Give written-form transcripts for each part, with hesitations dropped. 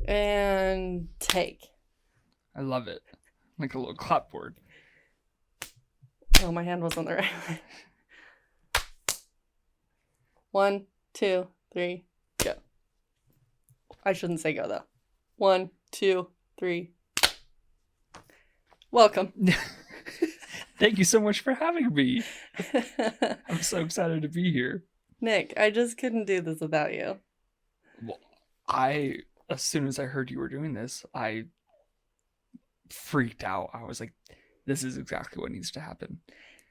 And take. I love it. Like a little clapboard. Oh, my hand wasn't the right way. 1, 2, 3, go. I shouldn't say go, though. 1, 2, 3. Welcome. Thank you so much for having me. I'm so excited to be here. Nick, I just couldn't do this without you. Well, as soon as I heard you were doing this, I freaked out. I was like, this is exactly what needs to happen.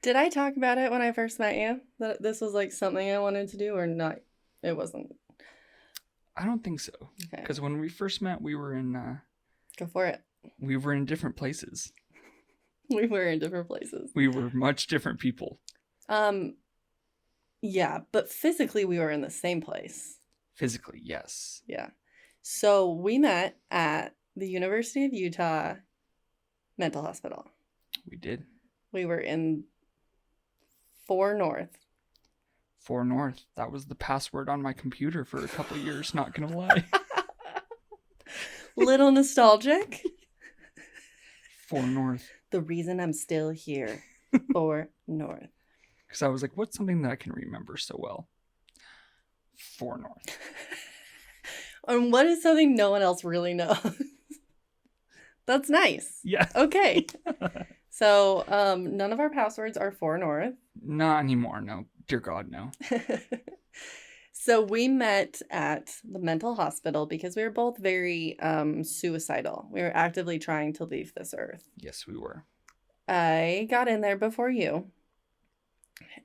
Did I talk about it when I first met you? That this was like something I wanted to do or not? It wasn't. I don't think so. Okay. Because when we first met, we were in... Go for it. We were in different places. We were in different places. We were much different people. Yeah, but physically we were in the same place. Physically, yes. Yeah. So we met at the University of Utah Mental Hospital. We did. We were in 4 North. 4 North. That was the password on my computer for a couple of years, not gonna lie. Little nostalgic. 4 North. The reason I'm still here. 4 North. Because I was like, what's something that I can remember so well? 4 North. And what is something no one else really knows? That's nice. Yeah. Okay. So, none of our passwords are 4 North. Not anymore, no. Dear God, no. So we met at the mental hospital because we were both very suicidal. We were actively trying to leave this earth. Yes, we were. I got in there before you.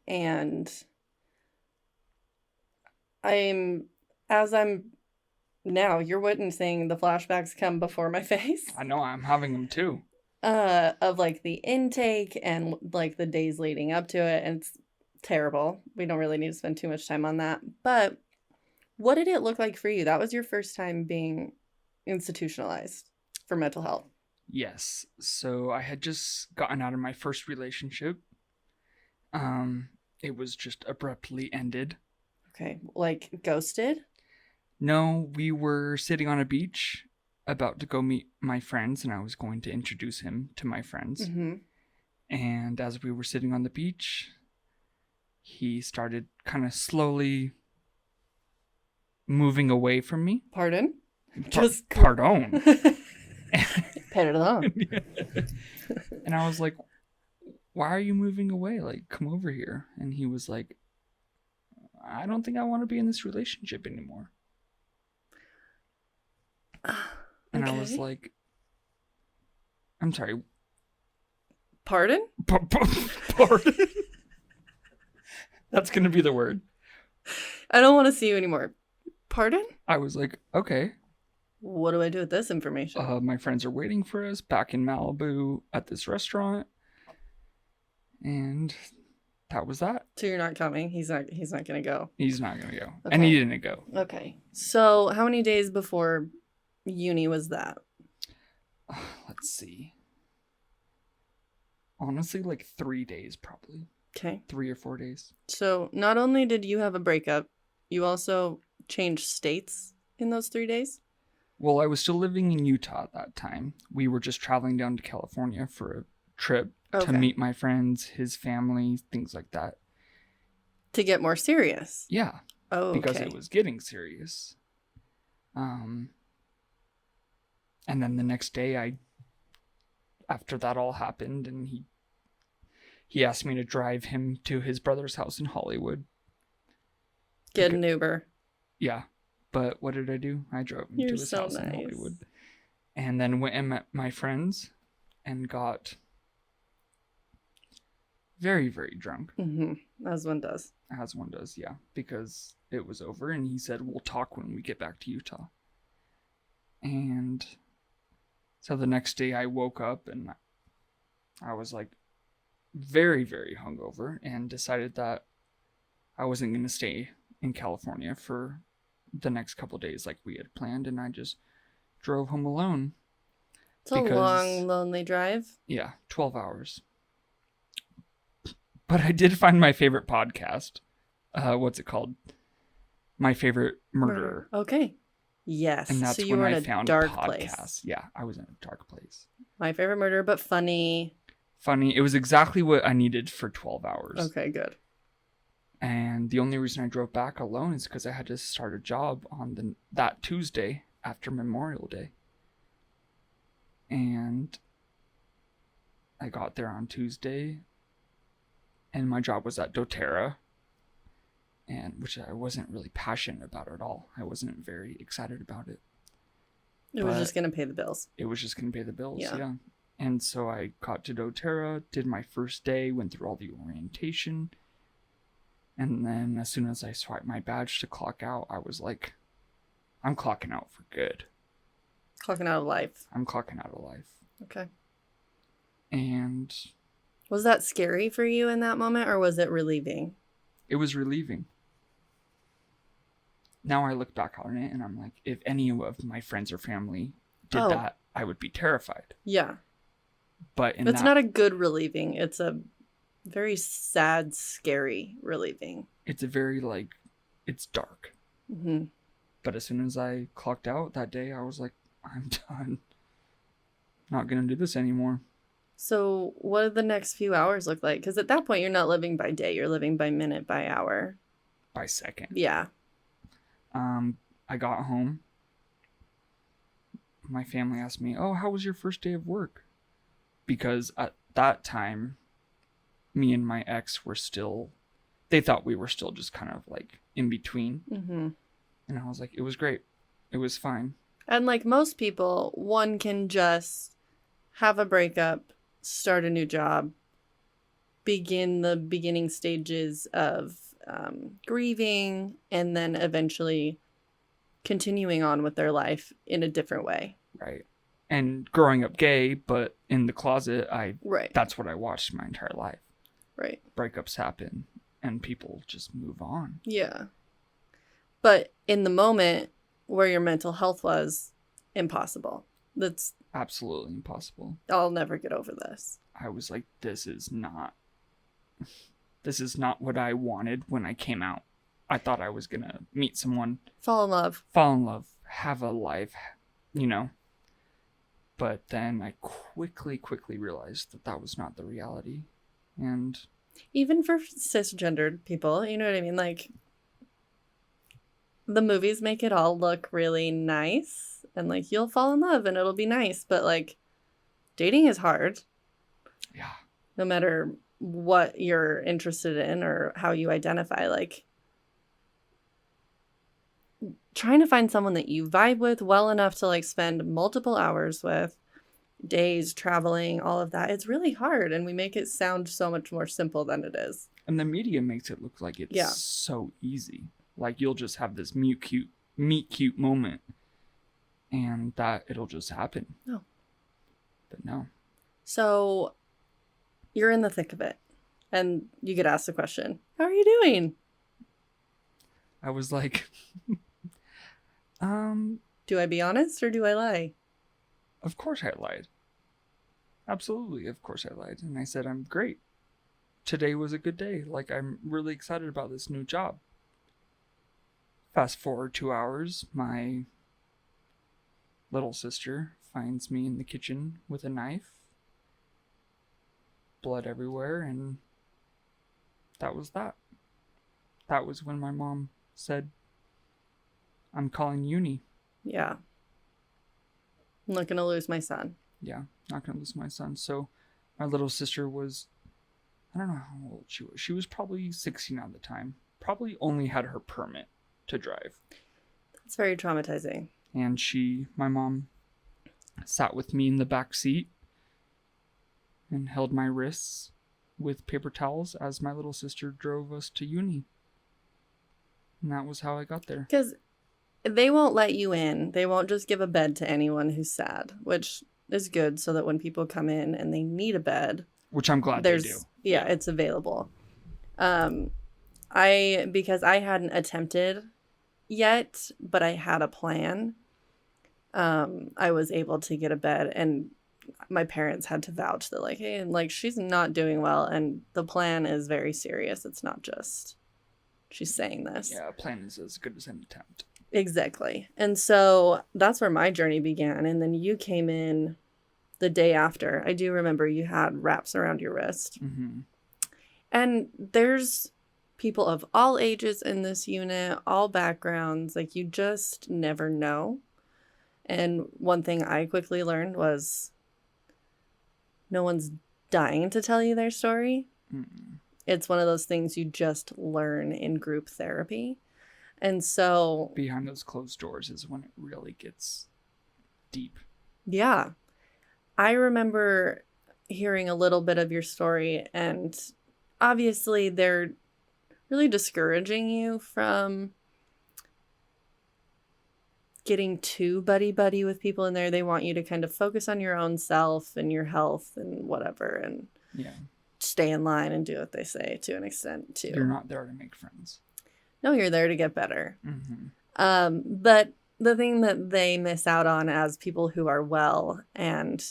And as I'm now, you're witnessing the flashbacks come before my face. I know, I'm having them too. Of like the intake and like the days leading up to it. And it's terrible. We don't really need to spend too much time on that. But what did it look like for you? That was your first time being institutionalized for mental health. Yes. So I had just gotten out of my first relationship. It was just abruptly ended. Okay. Like ghosted? No, we were sitting on a beach about to go meet my friends, and I was going to introduce him to my friends. Mm-hmm. And as we were sitting on the beach, he started kind of slowly moving away from me. Pardon? Pardon. Pardon. And I was like, why are you moving away? Like, come over here. And he was like, I don't think I want to be in this relationship anymore. And I was like, I'm sorry. Pardon? Pardon? That's going to be the word. I don't want to see you anymore. Pardon? I was like, okay. What do I do with this information? My friends are waiting for us back in Malibu at this restaurant. And that was that. So you're not coming? He's not going to go? He's not going to go. Okay. And he didn't go. Okay. So how many days before uni was that? Let's see. Honestly, like 3 days probably. Okay. 3 or 4 days. So not only did you have a breakup, you also changed states in those 3 days? Well, I was still living in Utah at that time. We were just traveling down to California for a trip to meet my friends, his family, things like that. To get more serious? Yeah. Oh, okay. Because it was getting serious. And then the next day, after that all happened, and he asked me to drive him to his brother's house in Hollywood. Get an Uber. Yeah. But what did I do? I drove him to his house in Hollywood. And then went and met my friends and got very, very drunk. Mm-hmm. As one does. As one does, yeah. Because it was over and he said, we'll talk when we get back to Utah. And so the next day I woke up and I was like very, very hungover and decided that I wasn't going to stay in California for the next couple days like we had planned, and I just drove home alone. It's a long, lonely drive. Yeah, 12 hours. But I did find my favorite podcast. What's it called? My Favorite Murderer. Okay. Yes. And So that's you when were in I a found dark podcasts. place. Yeah, I was in a dark place. My favorite murder, but funny. Funny. It was exactly what I needed for 12 hours. Okay, good. And the only reason I drove back alone is because I had to start a job on that Tuesday after Memorial Day. And I got there on Tuesday, and my job was at doTERRA, and which I wasn't really passionate about at all. I wasn't very excited about it. It was just going to pay the bills. It was just going to pay the bills, Yeah. yeah. And so I got to doTERRA, did my first day, went through all the orientation, and then as soon as I swiped my badge to clock out, I was like, I'm clocking out for good. Clocking out of life. I'm clocking out of life. Okay. And was that scary for you in that moment, or was it relieving? It was relieving. Now I look back on it and I'm like, if any of my friends or family did that, I would be terrified. Yeah. But it's not a good relieving. It's a very sad, scary relieving. It's a very, it's dark. Mm-hmm. But as soon as I clocked out that day, I was like, I'm done. Not going to do this anymore. So what did the next few hours look like? Because at that point, you're not living by day. You're living by minute, by hour. By second. Yeah. I got home. My family asked me, oh, how was your first day of work? Because at that time, me and my ex were still, they thought we were still just kind of like in between. Mm-hmm. And I was like, it was great. It was fine. And like most people, one can just have a breakup, start a new job, begin the beginning stages of grieving, and then eventually continuing on with their life in a different way. Right. And growing up gay, but in the closet, right. That's what I watched my entire life. Right. Breakups happen and people just move on. Yeah. But in the moment where your mental health was, impossible. That's absolutely impossible. I'll never get over this. I was like, this is not what I wanted when I came out. I thought I was gonna meet someone, fall in love, have a life, but then I quickly realized that was not the reality. And even for cisgendered people, you know what I mean? Like, the movies make it all look really nice, and like you'll fall in love and it'll be nice, but like dating is hard. Yeah. No matter what you're interested in or how you identify, like trying to find someone that you vibe with well enough to like spend multiple hours with, days traveling, all of that, it's really hard, and we make it sound so much more simple than it is. And the media makes it look like it's so easy. Like you'll just have this meet cute moment and that it'll just happen. No. But no. So you're in the thick of it and you get asked the question, how are you doing? I was like, do I be honest or do I lie? Of course I lied. Absolutely, of course I lied. And I said, I'm great. Today was a good day. Like, I'm really excited about this new job. Fast forward 2 hours, my little sister finds me in the kitchen with a knife. Blood everywhere, and that was that. That was when my mom said, I'm calling uni. Yeah. I'm not going to lose my son. Yeah, not going to lose my son. So my little sister was, I don't know how old she was. She was probably 16 at the time. Probably only had her permit to drive. That's very traumatizing. And my mom sat with me in the back seat and held my wrists with paper towels as my little sister drove us to uni. And that was how I got there. Because they won't let you in. They won't just give a bed to anyone who's sad, which is good so that when people come in and they need a bed, which I'm glad they do. Yeah, it's available. Because I hadn't attempted yet, but I had a plan. I was able to get a bed, and my parents had to vouch that like, hey, like she's not doing well, and the plan is very serious. It's not just she's saying this. Yeah, a plan is as good as an attempt. Exactly. And so that's where my journey began. And then you came in the day after. I do remember you had wraps around your wrist. Mm-hmm. And there's people of all ages in this unit, all backgrounds. Like, you just never know. And one thing I quickly learned was no one's dying to tell you their story. Mm-mm. It's one of those things you just learn in group therapy. And so, Behind those closed doors is when it really gets deep. yeah, I remember hearing a little bit of your story, and obviously they're really discouraging you from getting too buddy-buddy with people in there. They want you to kind of focus on your own self and your health and whatever, and Yeah. stay in line and do what they say to an extent, too. You're not there to make friends. No, you're there to get better. Mm-hmm. But the thing that they miss out on as people who are well and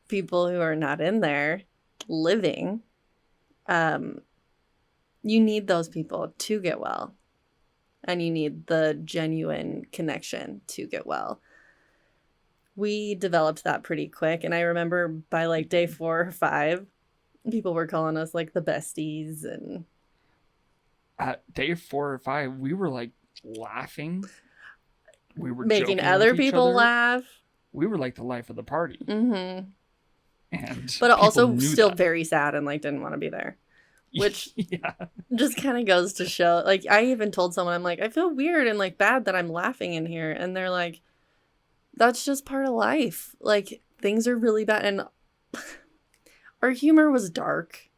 people who are not in there living, you need those people to get well. And you need the genuine connection to get well. We developed that pretty quick. And I remember by like day 4 or 5, people were calling us like the besties. And At day 4 or 5, we were like laughing. We were making joking other with each people other. laugh. We were like the life of the party. Mm-hmm. And But people also knew still that. very sad and like didn't want to be there. Which yeah. just kind of goes to show, like, I even told someone, I'm like, I feel weird and like bad that I'm laughing in here. And they're like, that's just part of life. Like, things are really bad. And our humor was dark.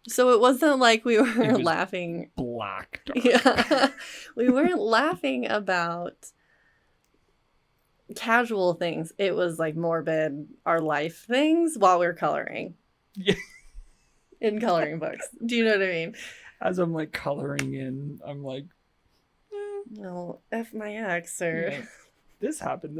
So it wasn't like we were It was laughing. Black dark. Yeah. We weren't laughing about casual things. It was like morbid, our life things while we were coloring. Yeah. In coloring books. Do you know what I mean? As I'm like coloring in, I'm like, No, F my ex, or yeah, this happened.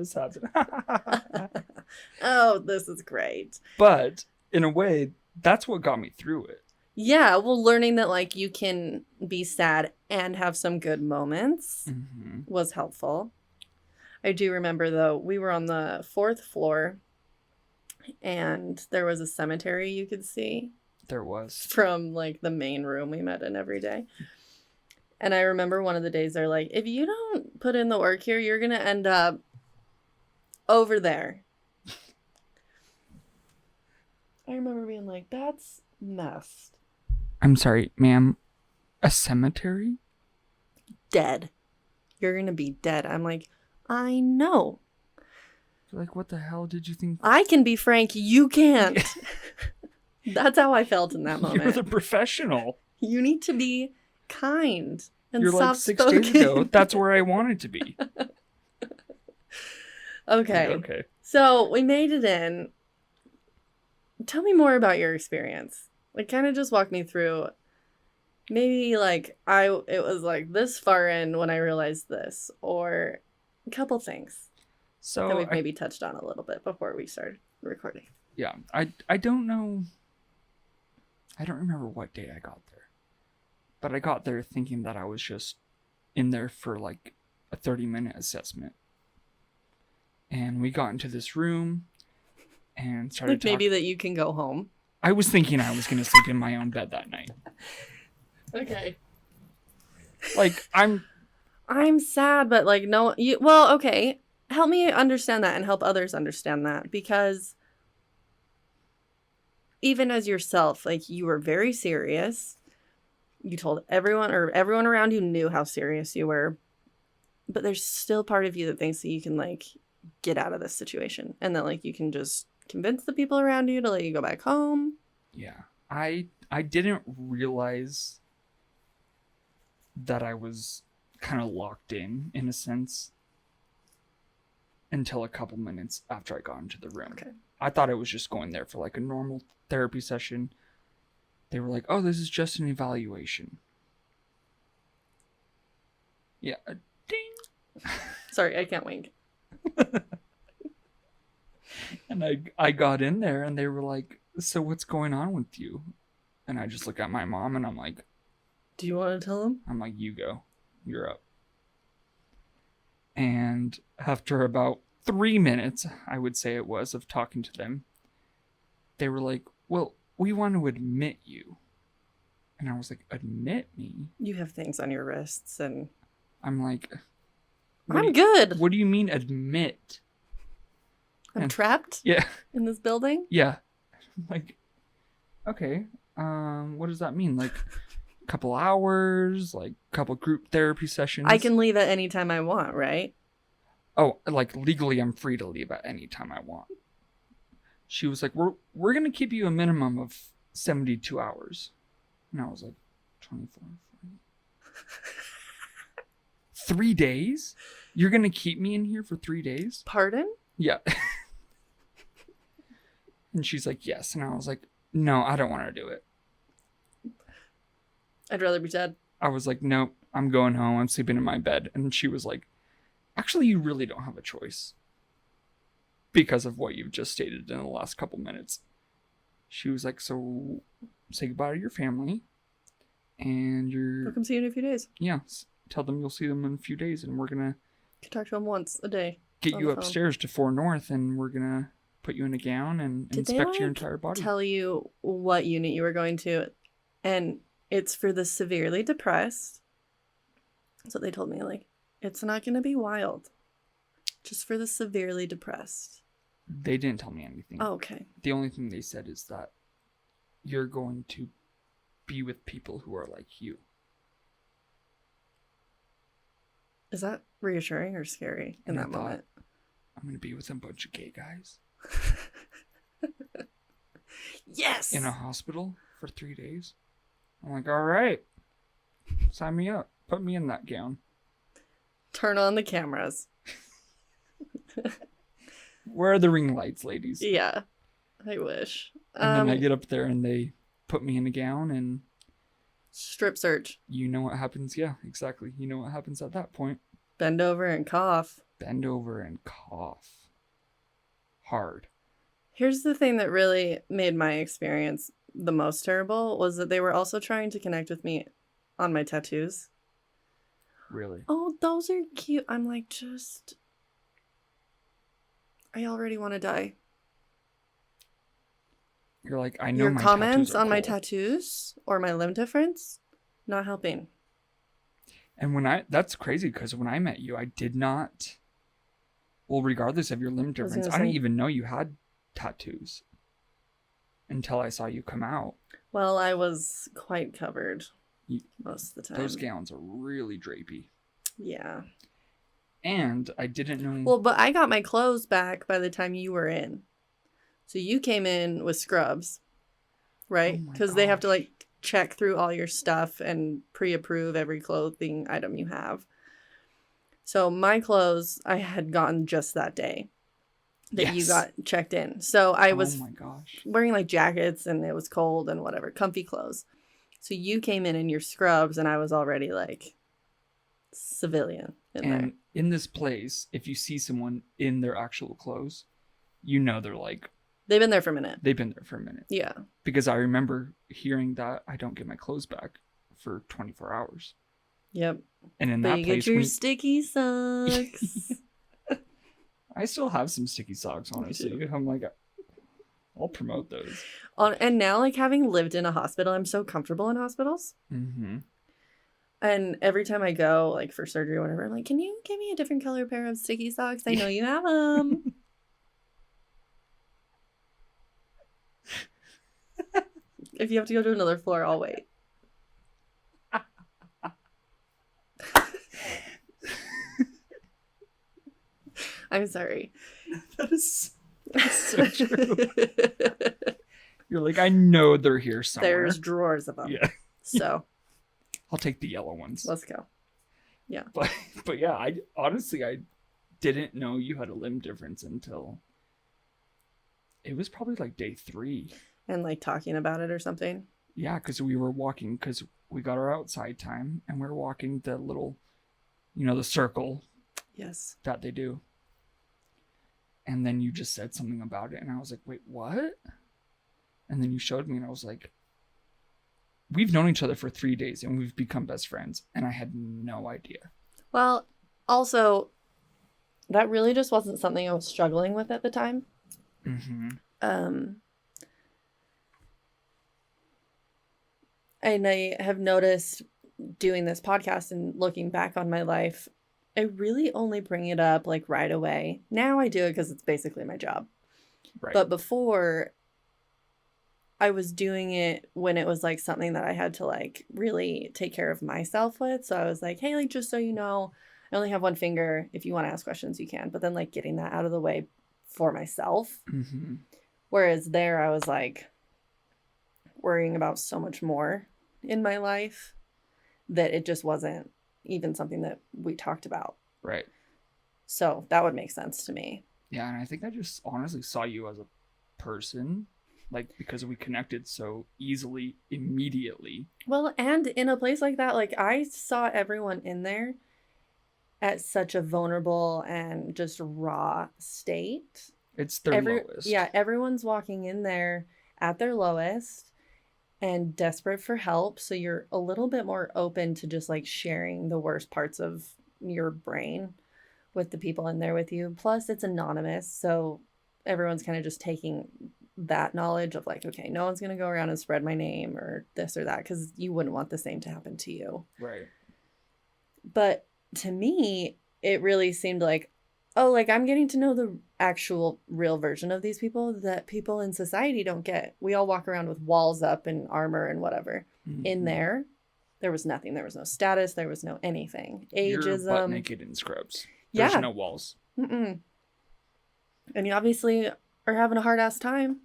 oh, this is great. But in a way, that's what got me through it. Yeah, well, learning that like you can be sad and have some good moments Mm-hmm. was helpful. I do remember though, we were on the 4th floor and there was a cemetery you could see There was. from like the main room we met in every day. And I remember one of the days they're like, if you don't put in the work here, you're going to end up over there. I remember being like, that's messed. I'm sorry, ma'am. A cemetery? Dead. You're going to be dead. I'm like, I know. Like, what the hell did you think? I can be frank. You can't. That's how I felt in that moment. You're the professional. You need to be kind and You're like soft-spoken. 6 days ago. That's where I wanted to be. Okay. Okay. So we made it in. Tell me more about your experience. Like, kind of just walk me through. Maybe like it was like this far in when I realized this, or a couple things So that we've maybe touched on a little bit before we started recording. yeah, I don't know. I don't remember what day I got there, but I got there thinking that I was just in there for like a 30-minute assessment, and we got into this room and started Like maybe that you can go home. I was thinking I was gonna sleep in my own bed that night. Okay. Like I'm sad, but like no, you. Well, okay. Help me understand that and help others understand that, because even as yourself, like you were very serious. You told everyone, or everyone around you knew how serious you were, but there's still part of you that thinks that you can like get out of this situation and that like you can just convince the people around you to let you go back home. Yeah. I didn't realize that I was kind of locked in a sense, until a couple minutes after I got into the room. Okay. I thought I was just going there for like a normal therapy session. They were like, oh, this is just an evaluation. Yeah. Ding. Sorry, I can't wink. And I got in there and they were like, so what's going on with you? And I just look at my mom and I'm like, Do you want to tell them? you go. You're up. And after about 3 minutes, I would say it was, of talking to them, they were like, well, we want to admit you. And I was like, admit me? You have things on your wrists and... I'm like... I'm good. What do you mean admit? I'm trapped? Yeah. In this building? Yeah. Like, okay. What does that mean? Like, a couple hours? Like, a couple group therapy sessions? I can leave at any time I want, right? Oh, like, legally I'm free to leave at any time I want. She was like, we're going to keep you a minimum of 72 hours. And I was like, 24, 40. 3 days? You're going to keep me in here for 3 days? Pardon? Yeah. And she's like, yes. And I was like, no, I don't want to do it. I'd rather be dead. I was like, nope, I'm going home. I'm sleeping in my bed. And she was like, actually, you really don't have a choice because of what you've just stated in the last couple minutes. She was like, so say goodbye to your family and I'll come see you in a few days. Yeah, tell them you'll see them in a few days and we're going to talk to them once a day. Get you upstairs to 4 North and we're going to put you in a gown and inspect your entire body. Tell you what unit you were going to, and it's for the severely depressed. That's what they told me. Like, it's not going to be wild. Just for the severely depressed. They didn't tell me anything. Oh, okay. The only thing they said is that you're going to be with people who are like you. Is that reassuring or scary in that moment? I'm going to be with a bunch of gay guys. Yes! In a hospital for 3 days. I'm like, all right. Sign me up. Put me in that gown. Turn on the cameras. Where are the ring lights, ladies? Yeah, I wish. And then I get up there and they put me in a gown and... Strip search. You know what happens? Yeah, exactly. You know what happens at that point. Bend over and cough. Bend over and cough. Hard. Here's the thing that really made my experience the most terrible was that they were also trying to connect with me on my tattoos. Really? Oh, those are cute. I'm like, I already want to die. You're like, I know your my comments on cool. my tattoos or my limb difference, not helping. And that's crazy because when I met you, I did not. Well, regardless of your limb difference, I didn't even know you had tattoos until I saw you come out. Well, I was quite covered most of the time. Those gowns are really drapey. Yeah. And I didn't know. Well, but I got my clothes back by the time you were in. So you came in with scrubs, right? Because they have to like check through all your stuff and pre-approve every clothing item you have. So my clothes I had gotten just that day that you got checked in. So I was wearing like jackets and it was cold and whatever, comfy clothes. So you came in your scrubs and I was already like civilian in there. In this place, if you see someone in their actual clothes, you know they're like... They've been there for a minute. They've been there for a minute. Yeah. Because I remember hearing that I don't get my clothes back for 24 hours. Yep. And in that you place... get your sticky socks. I still have some sticky socks, honestly. I'm like, I'll promote those. And now, like, having lived in a hospital, I'm so comfortable in hospitals. Mm-hmm. And every time I go, like, for surgery or whatever, I'm like, can you give me a different color pair of sticky socks? I know you have them. If you have to go to another floor, I'll wait. I'm sorry. That's so true. You're like, I know they're here somewhere. There's drawers of them. Yeah. So. I'll take the yellow ones. Let's go. Yeah. But yeah, I didn't know you had a limb difference until it was probably like day 3. And like talking about it or something. Yeah, because we were walking, because we got our outside time and we were walking the little, the circle. Yes. That they do. And then you just said something about it and I was like, wait, what? And then you showed me and I was like, we've known each other for 3 days and we've become best friends. And I had no idea. Well, also, that really just wasn't something I was struggling with at the time. Mm-hmm. And I have noticed doing this podcast and looking back on my life, I really only bring it up like right away. Now I do it because it's basically my job. Right. But before, I was doing it when it was like something that I had to like really take care of myself with. So I was like, hey, like, just so you know, I only have one finger. If you want to ask questions, you can. But then like getting that out of the way for myself. Mm-hmm. Whereas there, I was like worrying about so much more in my life that it just wasn't even something that we talked about. Right. So that would make sense to me. Yeah, and I think I just honestly saw you as a person, like, because we connected so easily immediately. Well, and in a place like that, like I saw everyone in there at such a vulnerable and just raw state. It's their lowest. Yeah, everyone's walking in there at their lowest and desperate for help. So you're a little bit more open to just like sharing the worst parts of your brain with the people in there with you. Plus, it's anonymous. So everyone's kind of just taking that knowledge of like, okay, no one's going to go around and spread my name or this or that because you wouldn't want the same to happen to you. Right. But to me, it really seemed like, oh, like I'm getting to know the actual real version of these people that people in society don't get. We all walk around with walls up and armor and whatever. Mm-hmm. In there was nothing. There was no status. There was no anything. Ageism. You're butt naked in scrubs. There's no walls. Mm-mm. And you obviously are having a hard ass time.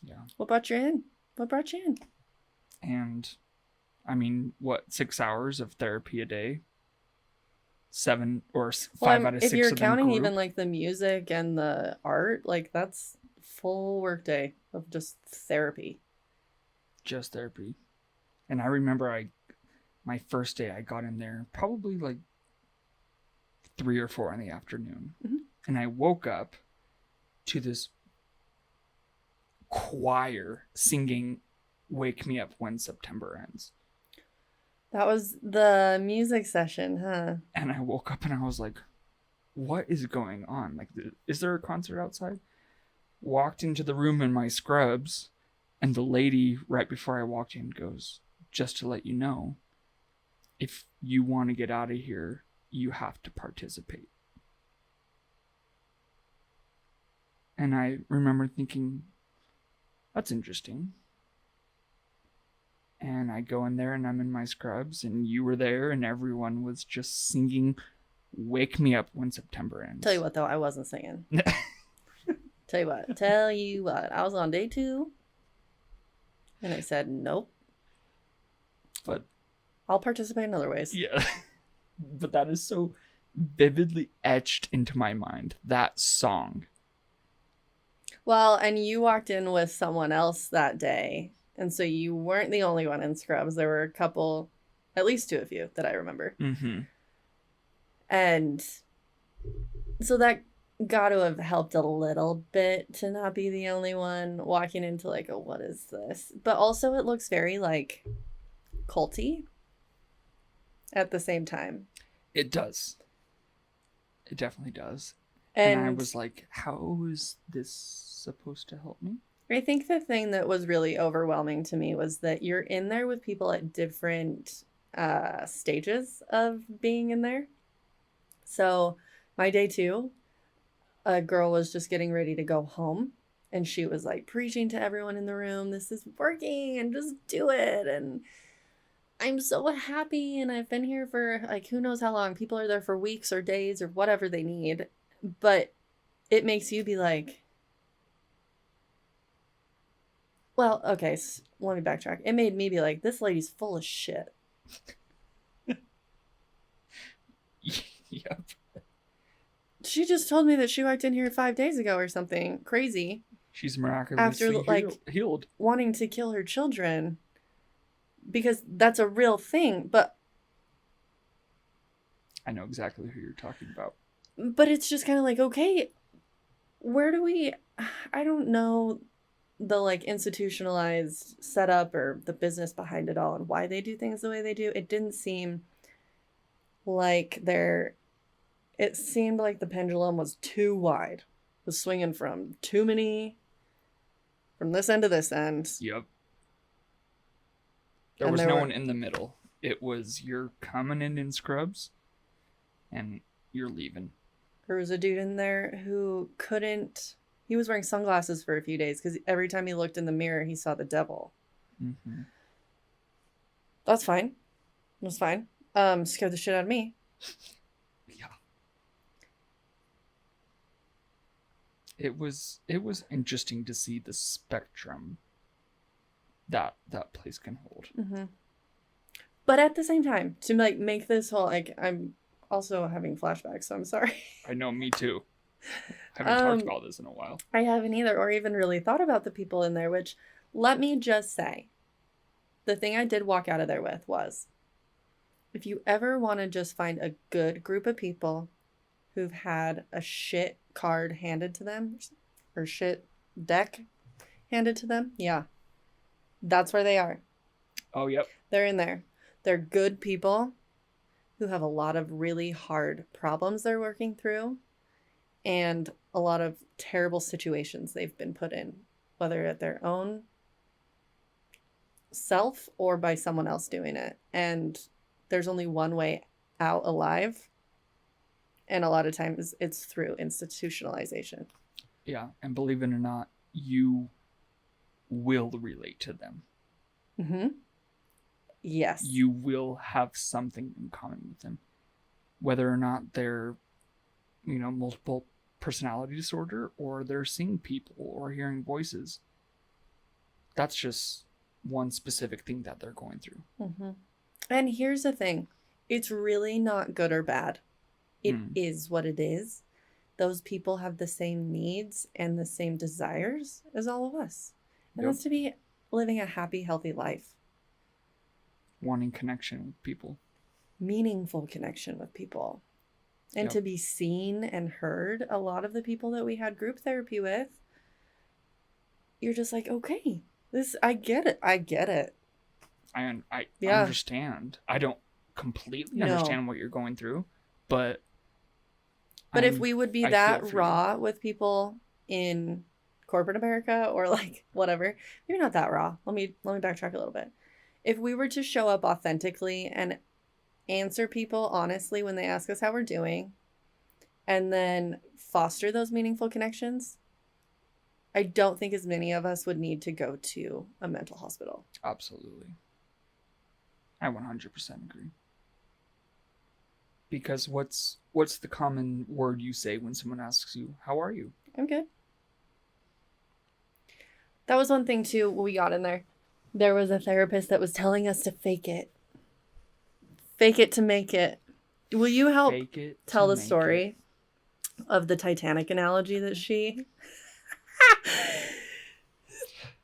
Yeah. What brought you in? What brought you in? And I mean, what, 6 hours of therapy a day? 7 or 5 out of 6 if you're of them counting group? even like the music and the art, like that's full work day of just therapy. Just therapy. And I remember my first day I got in there probably like 3 or 4 in the afternoon. Mm-hmm. And I woke up to this choir singing Wake Me Up When September Ends. That was the music session, huh? And I woke up and I was like, what is going on? Like, is there a concert outside? Walked into the room in my scrubs, and the lady right before I walked in goes, just to let you know, if you want to get out of here, you have to participate. And I remember thinking, that's interesting. And I go in there and I'm in my scrubs and you were there and everyone was just singing Wake Me Up When September Ends. Tell you what, though, I wasn't singing. Tell you what, I was on day 2 and I said, nope. But I'll participate in other ways. Yeah. But that is so vividly etched into my mind, that song. Well, and you walked in with someone else that day. And so you weren't the only one in scrubs. There were a couple, at least 2 of you that I remember. Mm-hmm. And so that got to have helped a little bit to not be the only one walking into like, oh, what is this? But also it looks very like culty at the same time. It does. It definitely does. And I was like, how is this supposed to help me? I think the thing that was really overwhelming to me was that you're in there with people at different stages of being in there. So my day 2, a girl was just getting ready to go home and she was like preaching to everyone in the room, this is working and just do it. And I'm so happy and I've been here for like who knows how long. People are there for weeks or days or whatever they need. But it makes you be like, well, okay, so let me backtrack. It made me be like, this lady's full of shit. Yep. She just told me that she walked in here 5 days ago or something crazy. She's miraculously healed. Wanting to kill her children. Because that's a real thing, but I know exactly who you're talking about. But it's just kind of like, okay, where do we, I don't know the like institutionalized setup or the business behind it all and why they do things the way they do. It didn't seem like there it seemed like the pendulum was too wide. It was swinging from this end to this end. Yep. There And was there no were- one in the middle. It was you're coming in scrubs, and you're leaving. There was a dude in there who couldn't. He was wearing sunglasses for a few days because every time he looked in the mirror, he saw the devil. Mm-hmm. That's fine. It was fine. Scared the shit out of me. Yeah. It was interesting to see the spectrum that place can hold. Mm-hmm. But at the same time, to like make this whole I'm also having flashbacks, so I'm sorry. I know, me too. I haven't talked about this in a while. I haven't either, or even really thought about the people in there, which, let me just say, the thing I did walk out of there with was, if you ever want to just find a good group of people who've had a shit card handed to them, or shit deck handed to them, yeah, that's where they are. Oh, yep. They're in there. They're good people who have a lot of really hard problems they're working through and a lot of terrible situations they've been put in, whether at their own self or by someone else doing it. And there's only one way out alive. And a lot of times it's through institutionalization. Yeah, and believe it or not, you will relate to them. Mm-hmm. Yes. You will have something in common with them. Whether or not they're, multiple personality disorder, or they're seeing people or hearing voices. That's just one specific thing that they're going through. Mm-hmm. And here's the thing. It's really not good or bad. It is what it is. Those people have the same needs and the same desires as all of us. And that's to be living a happy, healthy life. Wanting connection with people. Meaningful connection with people. And to be seen and heard. A lot of the people that we had group therapy with, you're just like, okay, I get it. I understand. I don't completely understand what you're going through, but if we would be that raw with people in corporate America or like whatever, maybe not that raw. Let me backtrack a little bit. If we were to show up authentically and answer people honestly when they ask us how we're doing, and then foster those meaningful connections, I don't think as many of us would need to go to a mental hospital. Absolutely. I 100% agree. Because what's the common word you say when someone asks you, how are you? I'm good. That was one thing too when we got in there. There was a therapist that was telling us to fake it. Fake it to make it. Will you help tell the story of the Titanic analogy that she...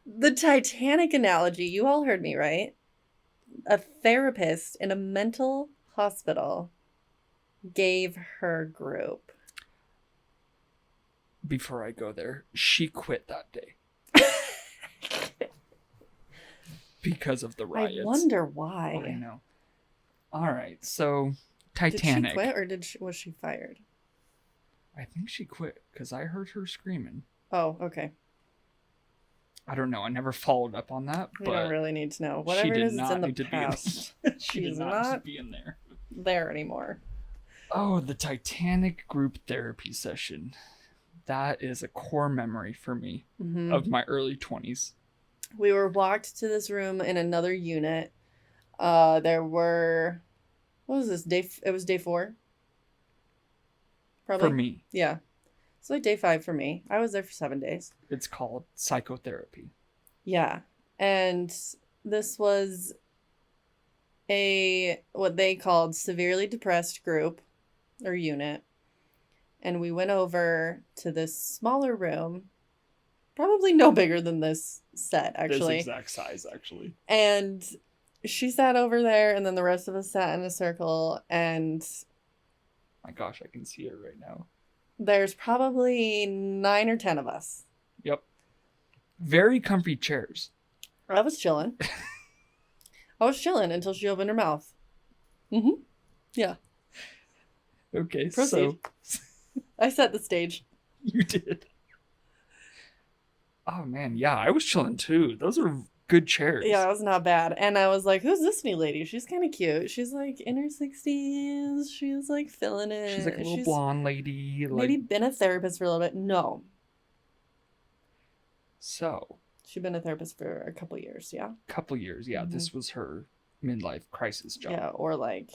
The Titanic analogy, you all heard me, right? A therapist in a mental hospital gave her group. Before I go there, she quit that day. Because of the riots. I wonder why. I know. All right, so Titanic. Did she quit or was she fired? I think she quit because I heard her screaming. Oh, okay. I don't know. I never followed up on that. We don't really need to know. Whatever it is, it's in the past. She did not be in there anymore. Oh, the Titanic group therapy session. That is a core memory for me of my early 20s. We were walked to this room in another unit. There were... What was this? It was day 4? Probably. For me. Yeah. It's like day 5 for me. I was there for 7 days. It's called psychotherapy. Yeah. And this was what they called severely depressed group or unit. And we went over to this smaller room, probably no bigger than this set, actually. This exact size, actually. And she sat over there, and then the rest of us sat in a circle, and... My gosh, I can see it right now. There's probably 9 or 10 of us. Yep. Very comfy chairs. I was chilling. I was chilling until she opened her mouth. Mm-hmm. Yeah. Okay, Proceed. so I set the stage. you did. Oh man, yeah, I was chilling too. Those are good chairs. Yeah, it was not bad. And I was like, who's this new lady? She's kind of cute. She's like in her 60s. She's like feeling it. She's like a little blonde lady. Maybe Like, been a therapist for a little bit. No. so, She'd been a therapist for a couple years, yeah? couple years, yeah, this was her midlife crisis job. Yeah, or like,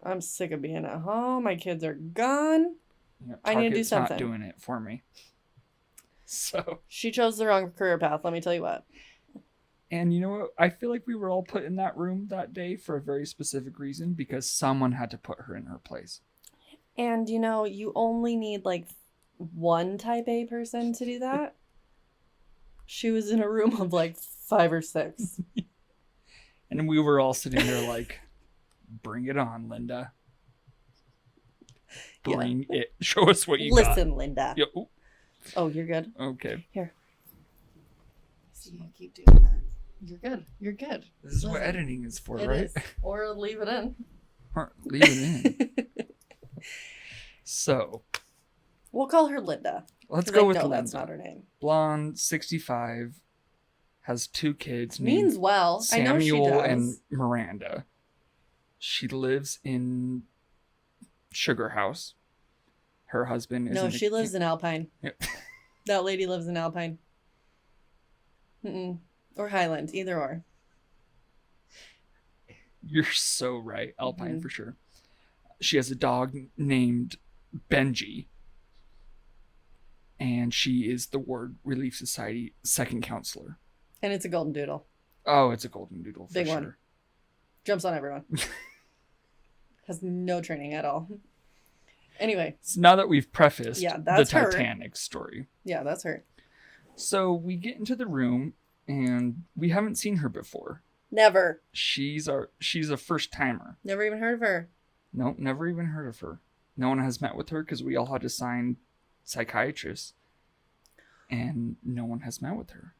I'm sick of being at home. My kids are gone. Yeah, I need to do Target's something. not doing it for me. So, She chose the wrong career path, let me tell you what. and you know what? I feel like we were all put in that room that day for a very specific reason because someone had to put her in her place. And you know, you only need like one type A person to do that. She was in a room of like 5 or 6. And we were all sitting there like, bring it on, Linda. Bring it. Show us what you got. Listen, Linda. Yeah, ooh, Oh, you're good. okay. Here. So you keep doing that. You're good. You're good. This is what editing is for, It right? is. Or leave it in. Or leave it in. So, We'll call her Linda. let's 'Cause go I with know Linda. that's not her name. Blonde, 65, has 2 kids Means named well. I know she Samuel does. and Miranda. She lives in Sugar House. Her husband is No, she lives in Alpine. Yep. That lady lives in Alpine. Mm-mm. Or Highland, either or. You're so right. Alpine Mhm. for sure. She has a dog named Benji. And she is the Ward Relief Society second counselor. And it's a golden doodle. Oh, it's a golden doodle for Big sure. one. Jumps on everyone. Has no training at all. Anyway. So now that we've prefaced Yeah, the that's her. Titanic story. Yeah, that's her. So we get into the room and we haven't seen her before. Never. She's a first timer. Never even heard of her. Nope, never even heard of her. No one has met with her because we all had to sign psychiatrists. And no one has met with her.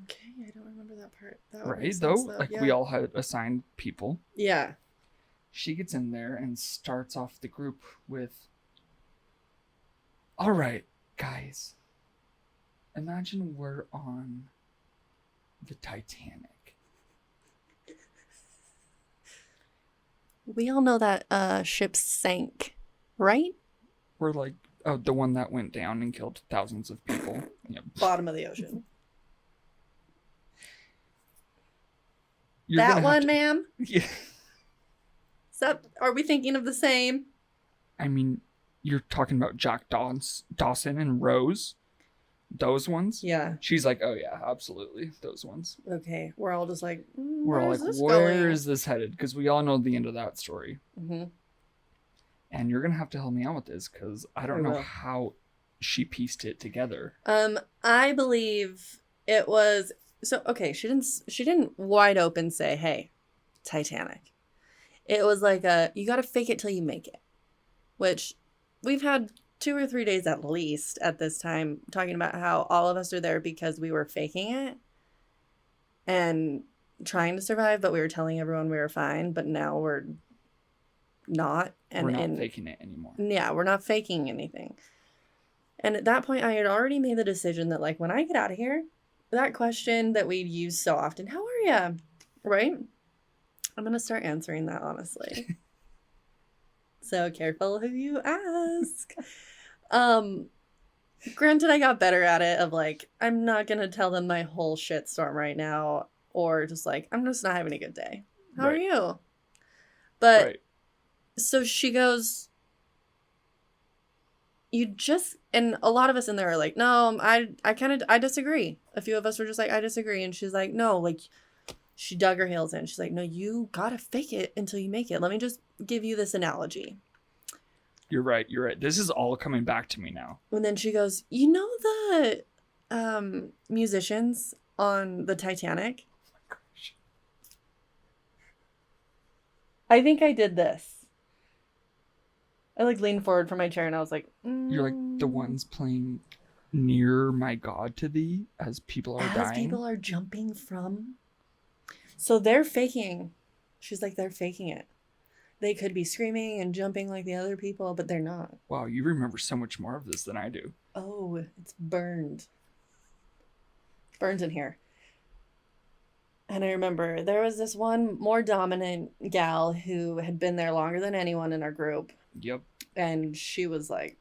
Okay, I don't remember that part. That would make Right, sense, though? Like yeah. we all had assigned people. Yeah. She gets in there and starts off the group with, all right, guys, imagine we're on the Titanic. We all know that ship sank, right? We're like, oh, the one that went down and killed thousands of people. Yep. Bottom of the ocean. You're That gonna one, have to- ma'am? Yeah. Are we thinking of the same? I mean, you're talking about Jack Dawson and Rose. Those ones? Yeah. She's like, oh yeah, absolutely. Those ones. Okay. We're all just like, We're all where's like, this where going? is this headed? Because we all know the end of that story. Mm-hmm. And you're going to have to help me out with this because I don't know will. how she pieced it together. I believe it was okay, she didn't wide open say, "Hey, Titanic." It was like you got to fake it till you make it. Which we've had 2 or 3 days at least at this time talking about how all of us are there because we were faking it and trying to survive, but we were telling everyone we were fine, but now we're not. And We're not faking it anymore. Yeah, we're not faking anything. And at that point, I had already made the decision that, like, when I get out of here, that question that we'd use so often, how are ya? Right? I'm going to start answering that, honestly. So careful who you ask. Granted, I got better at it of, like, I'm not going to tell them my whole shitstorm right now. Or just, like, I'm just not having a good day. How are Right. you? But, Right. so she goes... and a lot of us in there are like, no, I disagree. A few of us were just like, I disagree. And she's like, no, like, she dug her heels in. She's like, no, you gotta fake it until you make it. Let me just give you this analogy. You're right. This is all coming back to me now. And then she goes, you know the musicians on the Titanic? Oh my gosh. I think I did this. I like leaned forward from my chair and I was like, You're like the ones playing Near My God to Thee as people are as dying. people are jumping from. So they're faking. She's like, they're faking it. they could be screaming and jumping like the other people, but they're not. Wow, you remember so much more of this than I do. Oh, it's burned. Burned in here. And I remember there was this one more dominant gal who had been there longer than anyone in our group. Yep. And she was like,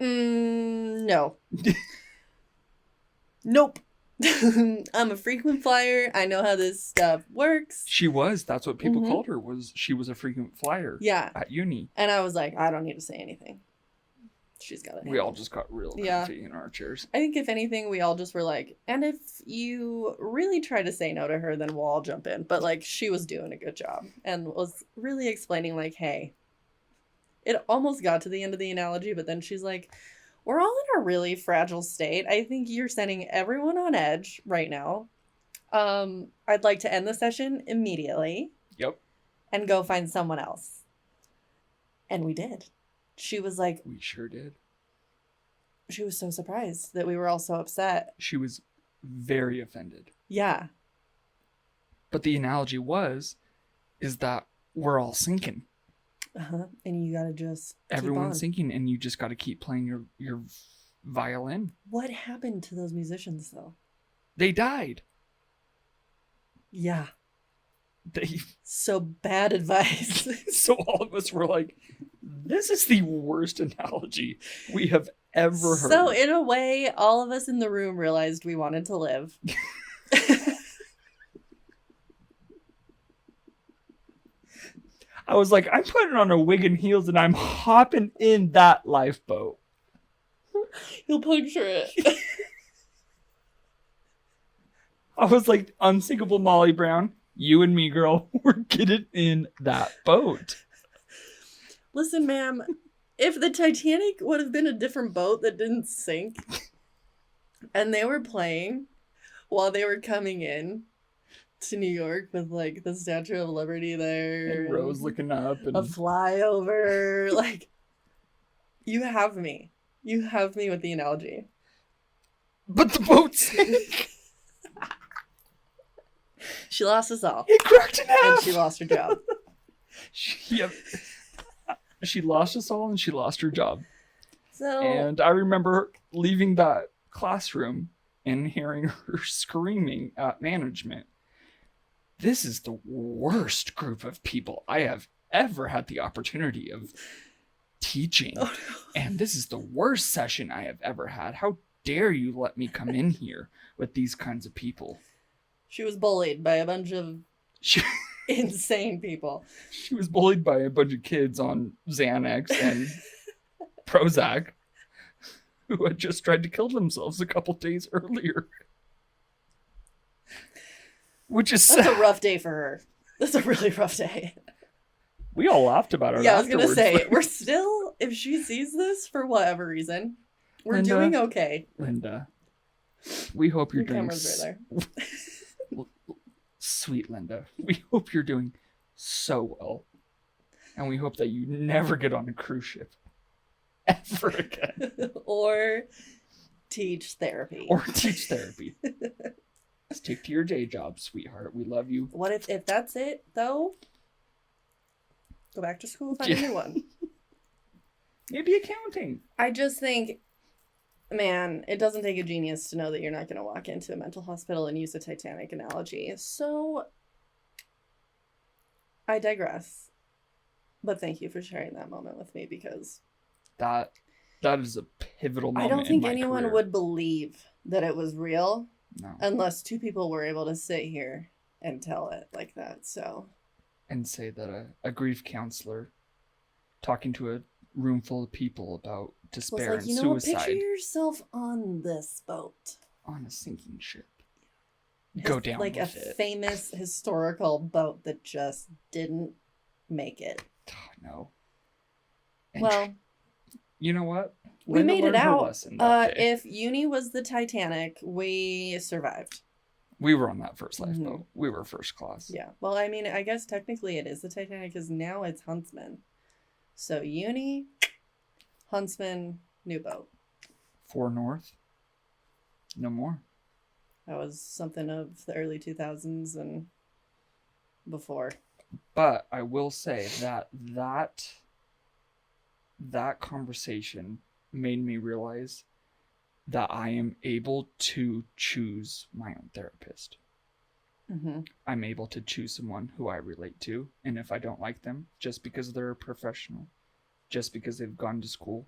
no. Nope. I'm a frequent flyer. I know how this stuff works. She was. That's what people called her. She was a frequent flyer. Yeah. At uni. And I was like, I don't need to say anything. She's got it. We all just got real comfy in our chairs. I think if anything, we all just were like, and if you really try to say no to her, then we'll all jump in. But like, she was doing a good job and was really explaining like, hey, it almost got to the end of the analogy, but then she's like, we're all in a really fragile state. I think you're sending everyone on edge right now. I'd like to end the session immediately. Yep. And go find someone else. And we did. She was like... We sure did. She was so surprised that we were all so upset. She was very offended. Yeah. But the analogy is that we're all sinking. Uh-huh. And you gotta just Everyone's sinking, and you just gotta keep playing your violin. What happened to those musicians, though? They died. Yeah. So bad advice. So all of us were like, this is the worst analogy we have ever heard. So in a way, all of us in the room realized we wanted to live. I was like, I'm putting on a wig and heels and I'm hopping in that lifeboat. You'll puncture it. I was like, unsinkable Molly Brown, you and me, girl, we're getting in that boat. Listen, ma'am, if the Titanic would have been a different boat that didn't sink, and they were playing while they were coming in to New York with like the Statue of Liberty there, and Rose looking up, and a flyover, like, you have me with the analogy. But the boat sank. She lost us all. It cracked in half. And she lost her job. She lost us all and she lost her job. So, and I remember leaving that classroom and hearing her screaming at management. This is the worst group of people I have ever had the opportunity of teaching. Oh, no. And this is the worst session I have ever had. How dare you let me come in here with these kinds of people? She was bullied by a bunch of insane people. She was bullied by a bunch of kids on Xanax and Prozac who had just tried to kill themselves a couple days earlier. Which is That's a rough day for her. That's a really rough day. We all laughed about it. Yeah, I was going to say, we're still, if she sees this for whatever reason, we're Linda, doing okay. Linda, we hope you're doing... camera's right there. Sweet Linda, we hope you're doing so well. And we hope that you never get on a cruise ship. Ever again. Or teach therapy. Stick to your day job, sweetheart. We love you. What if that's it, though? Go back to school, find a new one. Maybe accounting. I just think, man, it doesn't take a genius to know that you're not going to walk into a mental hospital and use a Titanic analogy. So, I digress. But thank you for sharing that moment with me, because... That is a pivotal moment. I don't think in my anyone career. would believe that it was real. No. Unless two people were able to sit here and tell it like that, so... And say that a grief counselor talking to a room full of people about despair and suicide. Picture yourself on this boat. On a sinking ship. Go down like with a it. Famous historical boat that just didn't make it. No. And well... You know what? We made it out. If uni was the Titanic, we survived. We were on that first lifeboat. We were first class. Yeah. Well, I mean, I guess technically it is the Titanic because now it's Huntsman. So uni, Huntsman, new boat. 4 North. No more. That was something of the early 2000s and before. But I will say that conversation made me realize that I am able to choose my own therapist. Mm-hmm. I'm able to choose someone who I relate to, and if I don't like them, just because they're a professional, just because they've gone to school,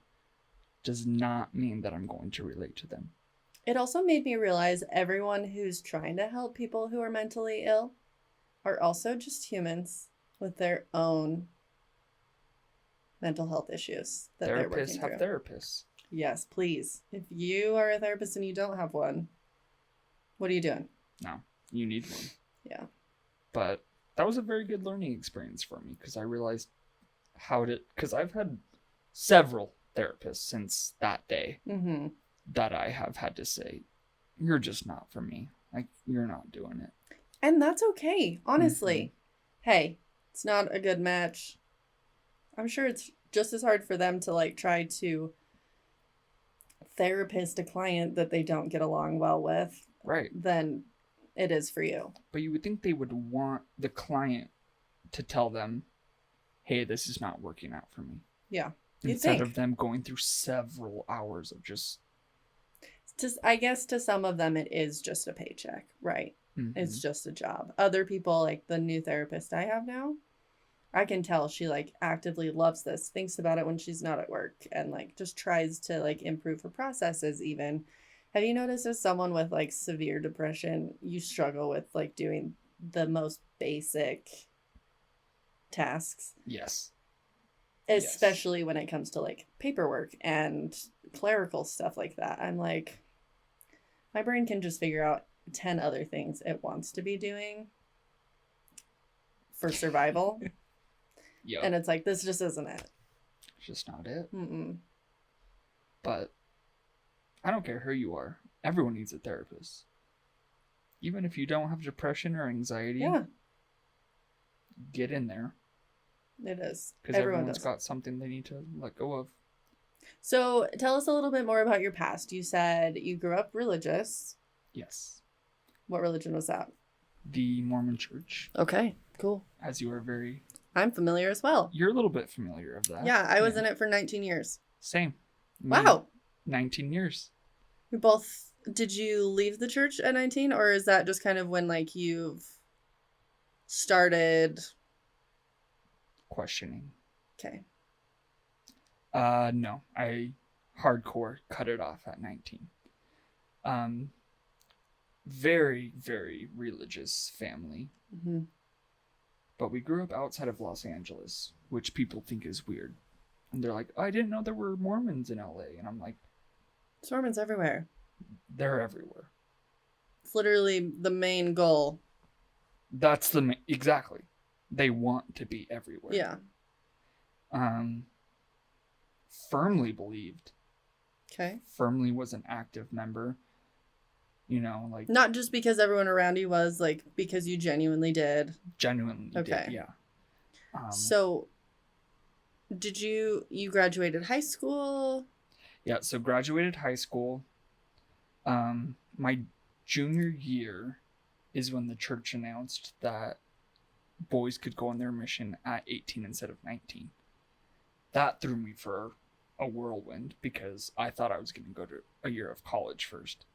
does not mean that I'm going to relate to them. It also made me realize everyone who's trying to help people who are mentally ill are also just humans with their own mental health issues that they're Therapists working have through. therapists. Yes, please. If you are a therapist and you don't have one, what are you doing? No, you need one. Yeah. But that was a very good learning experience for me because I realized because I've had several therapists since that day Mm-hmm. that I have had to say, you're just not for me. Like, you're not doing it. And that's okay, honestly. Hey, it's not a good match. I'm sure it's just as hard for them to like try to therapist a client that they don't get along well with Right. than it is for you. But you would think they would want the client to tell them, hey, this is not working out for me. Yeah. Instead of them going through several hours of just I guess to some of them it is just a paycheck, right? mm-hmm. It's just a job. Other people, like the new therapist I have now, I can tell she like actively loves this, thinks about it when she's not at work, and like just tries to like improve her processes even. Have you noticed as someone with like severe depression, you struggle with like doing the most basic tasks? Yes. Especially when it comes to like paperwork and clerical stuff like that. I'm like, my brain can just figure out 10 other things it wants to be doing for survival. Yeah. And it's like, this just isn't it. It's just not it. Mm-mm. But I don't care who you are. Everyone needs a therapist. Even if you don't have depression or anxiety, Yeah, get in there. it is. Because everyone's got something they need to let go of. So tell us a little bit more about your past. You said you grew up religious. Yes. What religion was that? The Mormon church. Okay, cool. As you are very... I'm familiar as well. You're a little bit familiar of that. Yeah, I was in it for 19 years. Same. Wow. 19 years. We both... Did you leave the church at 19? Or is that just kind of when, like, you've started... questioning? Okay. No. I hardcore cut it off at 19. Very, very religious family. Mm-hmm. But we grew up outside of Los Angeles, which people think is weird. And they're like, oh, I didn't know there were Mormons in LA. And I'm like, there's Mormons everywhere. They're everywhere. It's literally the main goal. That's exactly. They want to be everywhere. Yeah. Firmly believed. Okay. Firmly was an active member. You know, like... Not just because everyone around you was, like, because you genuinely did. Genuinely okay. did, yeah. So, did you graduated high school? Yeah, so graduated high school. My junior year is when the church announced that boys could go on their mission at 18 instead of 19. That threw me for a whirlwind because I thought I was going to go to a year of college first.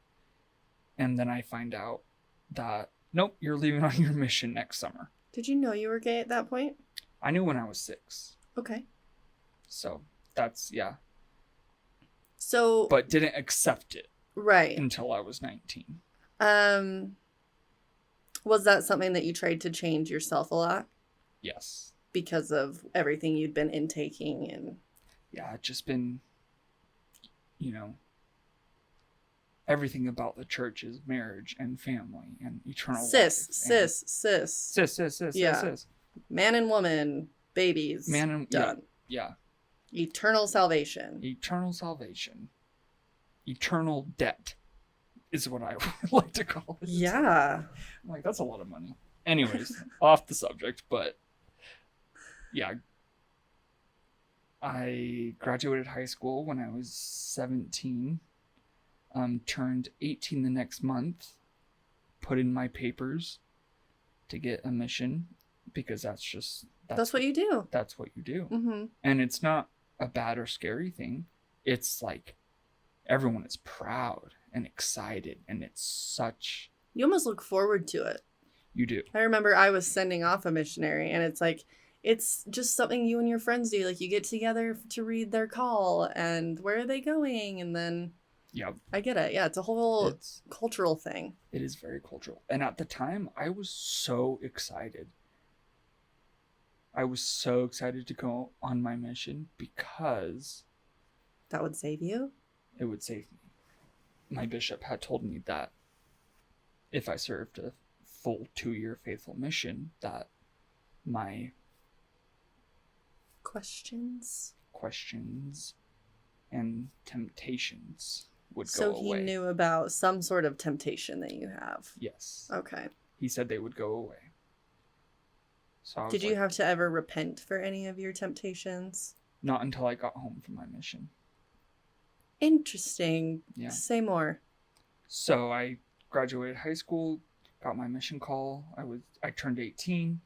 And then I find out that, nope, you're leaving on your mission next summer. Did you know you were gay at that point? I knew when I was 6. Okay. So that's, yeah. So... But didn't accept it. Right. Until I was 19. Was that something that you tried to change yourself a lot? Yes. Because of everything you'd been intaking and... Yeah, it's just been, you know, everything about the church is marriage and family and eternal life. Cis. Yeah. Man and woman, babies. Man and... done. Yeah. Eternal salvation. Eternal salvation. Eternal debt is what I would like to call it. Yeah. I'm like, that's a lot of money. Anyways, off the subject, but yeah. I graduated high school when I was 17. Turned 18 the next month. Put in my papers to get a mission because that's what you do. That's what you do. Mm-hmm. And it's not a bad or scary thing. It's like everyone is proud and excited, and it's such... You almost look forward to it. You do. I remember I was sending off a missionary, and it's like, it's just something you and your friends do. Like, you get together to read their call, and where are they going? And then... Yep. I get it. Yeah, it's a whole cultural thing. It is very cultural. And at the time, I was so excited. I was so excited to go on my mission because... That would save you? It would save me. My bishop had told me that if I served a full 2-year faithful mission, that my questions and temptations would go So away. he knew about some sort of temptation that you have. Yes. Okay. He said they would go away. So Did you have to ever repent for any of your temptations? Not until I got home from my mission. Interesting. Yeah. Say more. So I graduated high school, got my mission call. I turned 18.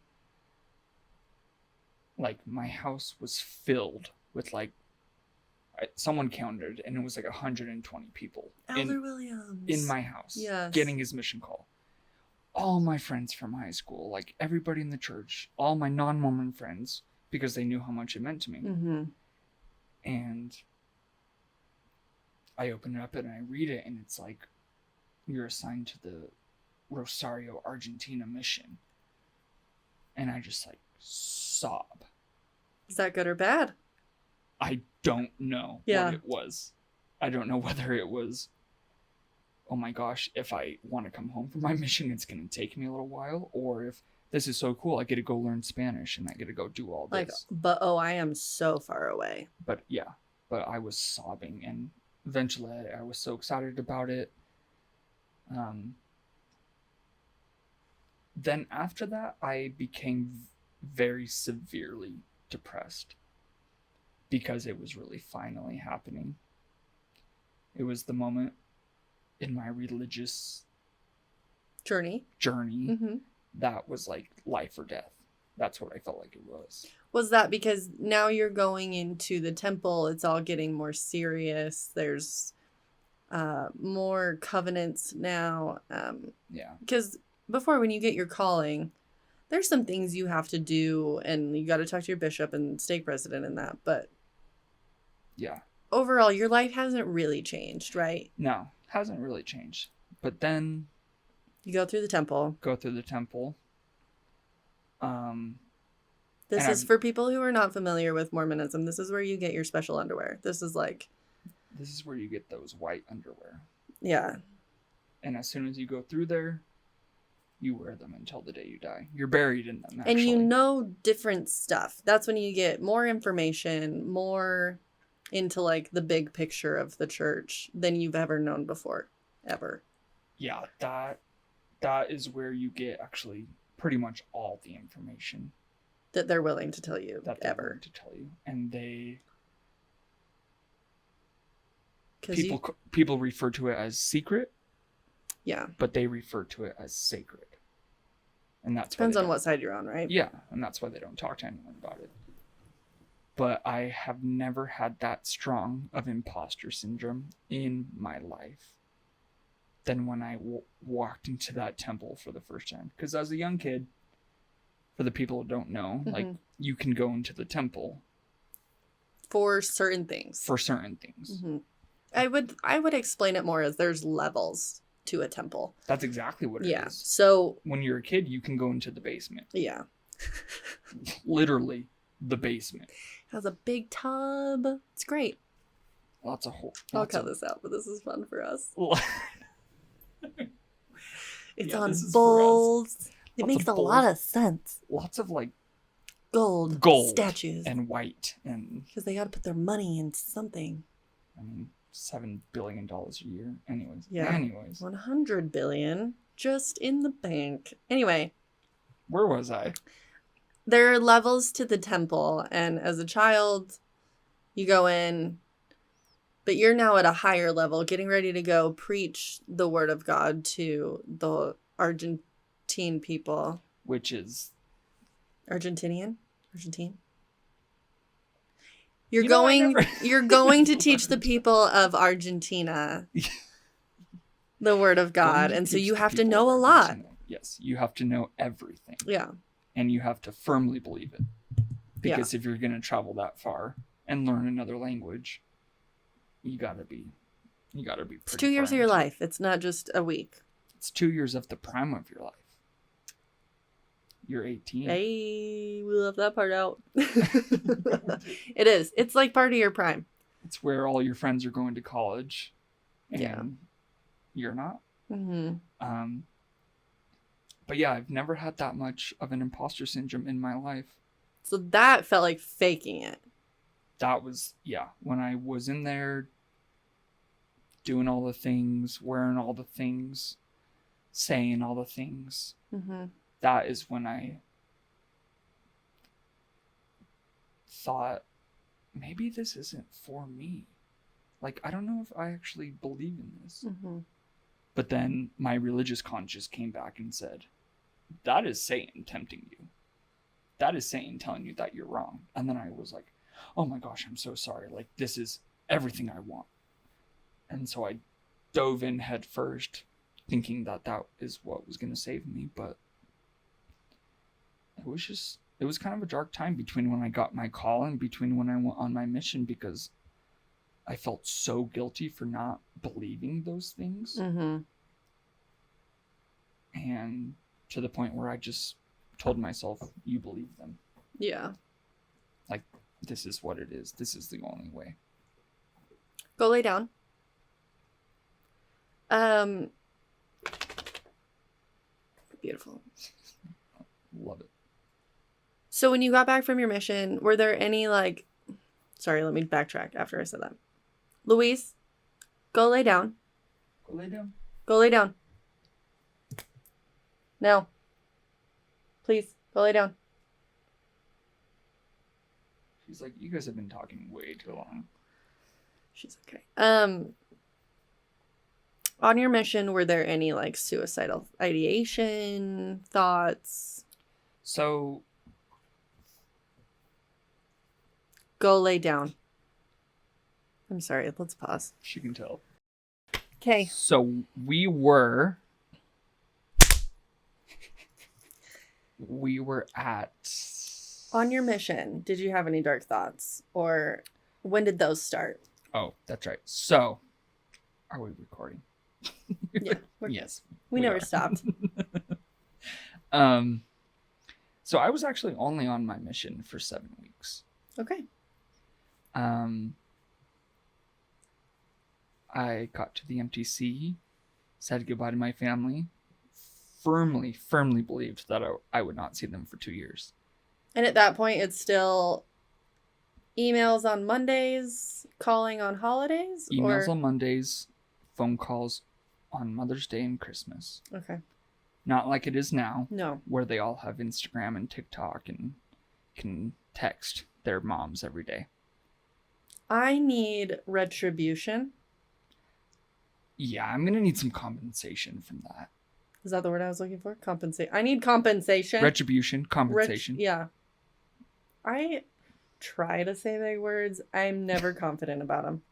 Like, my house was filled with, like, someone counted, and it was like 120 people Elder Williams in my house. Yes. Getting his mission call. All my friends from high school, like everybody in the church, all my non-Mormon friends, because they knew how much it meant to me. Mm-hmm. And I open it up and I read it, and it's like, you're assigned to the Rosario, Argentina mission. And I just like sob. Is that good or bad? I don't know what it was. I don't know whether it was, oh my gosh, if I want to come home from my mission, it's going to take me a little while, or if this is so cool, I get to go learn Spanish and I get to go do all this. But I am so far away. But I was sobbing, and eventually I was so excited about it. Then after that, I became very severely depressed because it was really finally happening. It was the moment in my religious journey mm-hmm. that was like life or death. That's what I felt like it was. Was that because now you're going into the temple, it's all getting more serious, there's more covenants now? Because before, when you get your calling, there's some things you have to do, and you got to talk to your bishop and stake president and that, but overall, your life hasn't really changed, right? No, hasn't really changed. But then you go through the temple. This is for people who are not familiar with Mormonism. This is where you get your special underwear. This is where you get those white underwear. Yeah. And as soon as you go through there, you wear them until the day you die. You're buried in them, actually. And you know different stuff. That's when you get more information, more into like the big picture of the church than you've ever known before. Ever. Yeah, that is where you get actually pretty much all the information that they're willing to tell you And people refer to it as secret. Yeah. But they refer to it as sacred. And that's depends on what side you're on, right? Yeah, and that's why they don't talk to anyone about it. But I have never had that strong of imposter syndrome in my life than when I walked into that temple for the first time. Because as a young kid, for the people who don't know, like, you can go into the temple for certain things. Mm-hmm. I would explain it more as there's levels to a temple. That's exactly what it is. Yeah. So when you're a kid, you can go into the basement. Yeah. Literally the basement. Has a big tub. It's great. I'll cut this out, but this is fun for us. It's yeah, on bowls. It makes a lot of sense. Lots of like gold statues and white, and because they got to put their money into something. I mean, $7 billion a year. Anyways. 100 billion just in the bank. Anyway, where was I? There are levels to the temple, and as a child, you go in, but you're now at a higher level, getting ready to go preach the word of God to the Argentine people. Which is Argentinian? Argentine? You're You know, I going never- you're going to teach the people of Argentina the word of God, Going to and so teach you the have to people know a of lot. Argentina. Yes, you have to know everything. Yeah. And you have to firmly believe it. Because if you're going to travel that far and learn another language, you gotta be pretty It's 2 years far of your into it. life. It's not just a week. It's 2 years of the prime of your life. You're 18. Hey, we left that part out. It is. It's like part of your prime. It's where all your friends are going to college. And Yeah. you're not. Mm-hmm. But yeah, I've never had that much of an imposter syndrome in my life. So that felt like faking it. That was, when I was in there doing all the things, wearing all the things, saying all the things. Mm-hmm. That is when I thought, maybe this isn't for me. Like, I don't know if I actually believe in this. Mm-hmm. But then my religious conscience came back and said, that is Satan tempting you. That is Satan telling you that you're wrong. And then I was like, oh my gosh, I'm so sorry. Like, this is everything I want. And so I dove in head first, thinking that that is what was going to save me. But it was kind of a dark time between when I got my call and between when I went on my mission, because I felt so guilty for not believing those things. Mm-hmm. And to the point where I just told myself, you believe them. Yeah. Like, this is what it is. This is the only way. Go lay down. Beautiful. Love it. So when you got back from your mission, were there any sorry, let me backtrack after I said that. Louise, go lay down. Go lay down. Go lay down. No. Please, go lay down. She's like, you guys have been talking way too long. She's okay. On your mission, were there any suicidal ideation thoughts? So, Go lay down. I'm sorry, let's pause. she can tell. Okay. So, we were at... On your mission, did you have any dark thoughts? Or when did those start? Oh, that's right. So, are we recording? Yeah. Yes. We never are. stopped. So I was actually only on my mission for 7 weeks. Okay. I got to the MTC, said goodbye to my family, firmly believed that I would not see them for 2 years. And at that point, it's still emails on Mondays, calling on holidays? Emails or... on Mondays, phone calls on Mother's Day and Christmas. Okay. Not like it is now, No. where they all have Instagram and TikTok and can text their moms every day. I need retribution. Yeah, I'm going to need some compensation from that. Is that the word I was looking for? Compensate. I need compensation. Retribution, compensation. Yeah. I try to say big words. I'm never confident about them.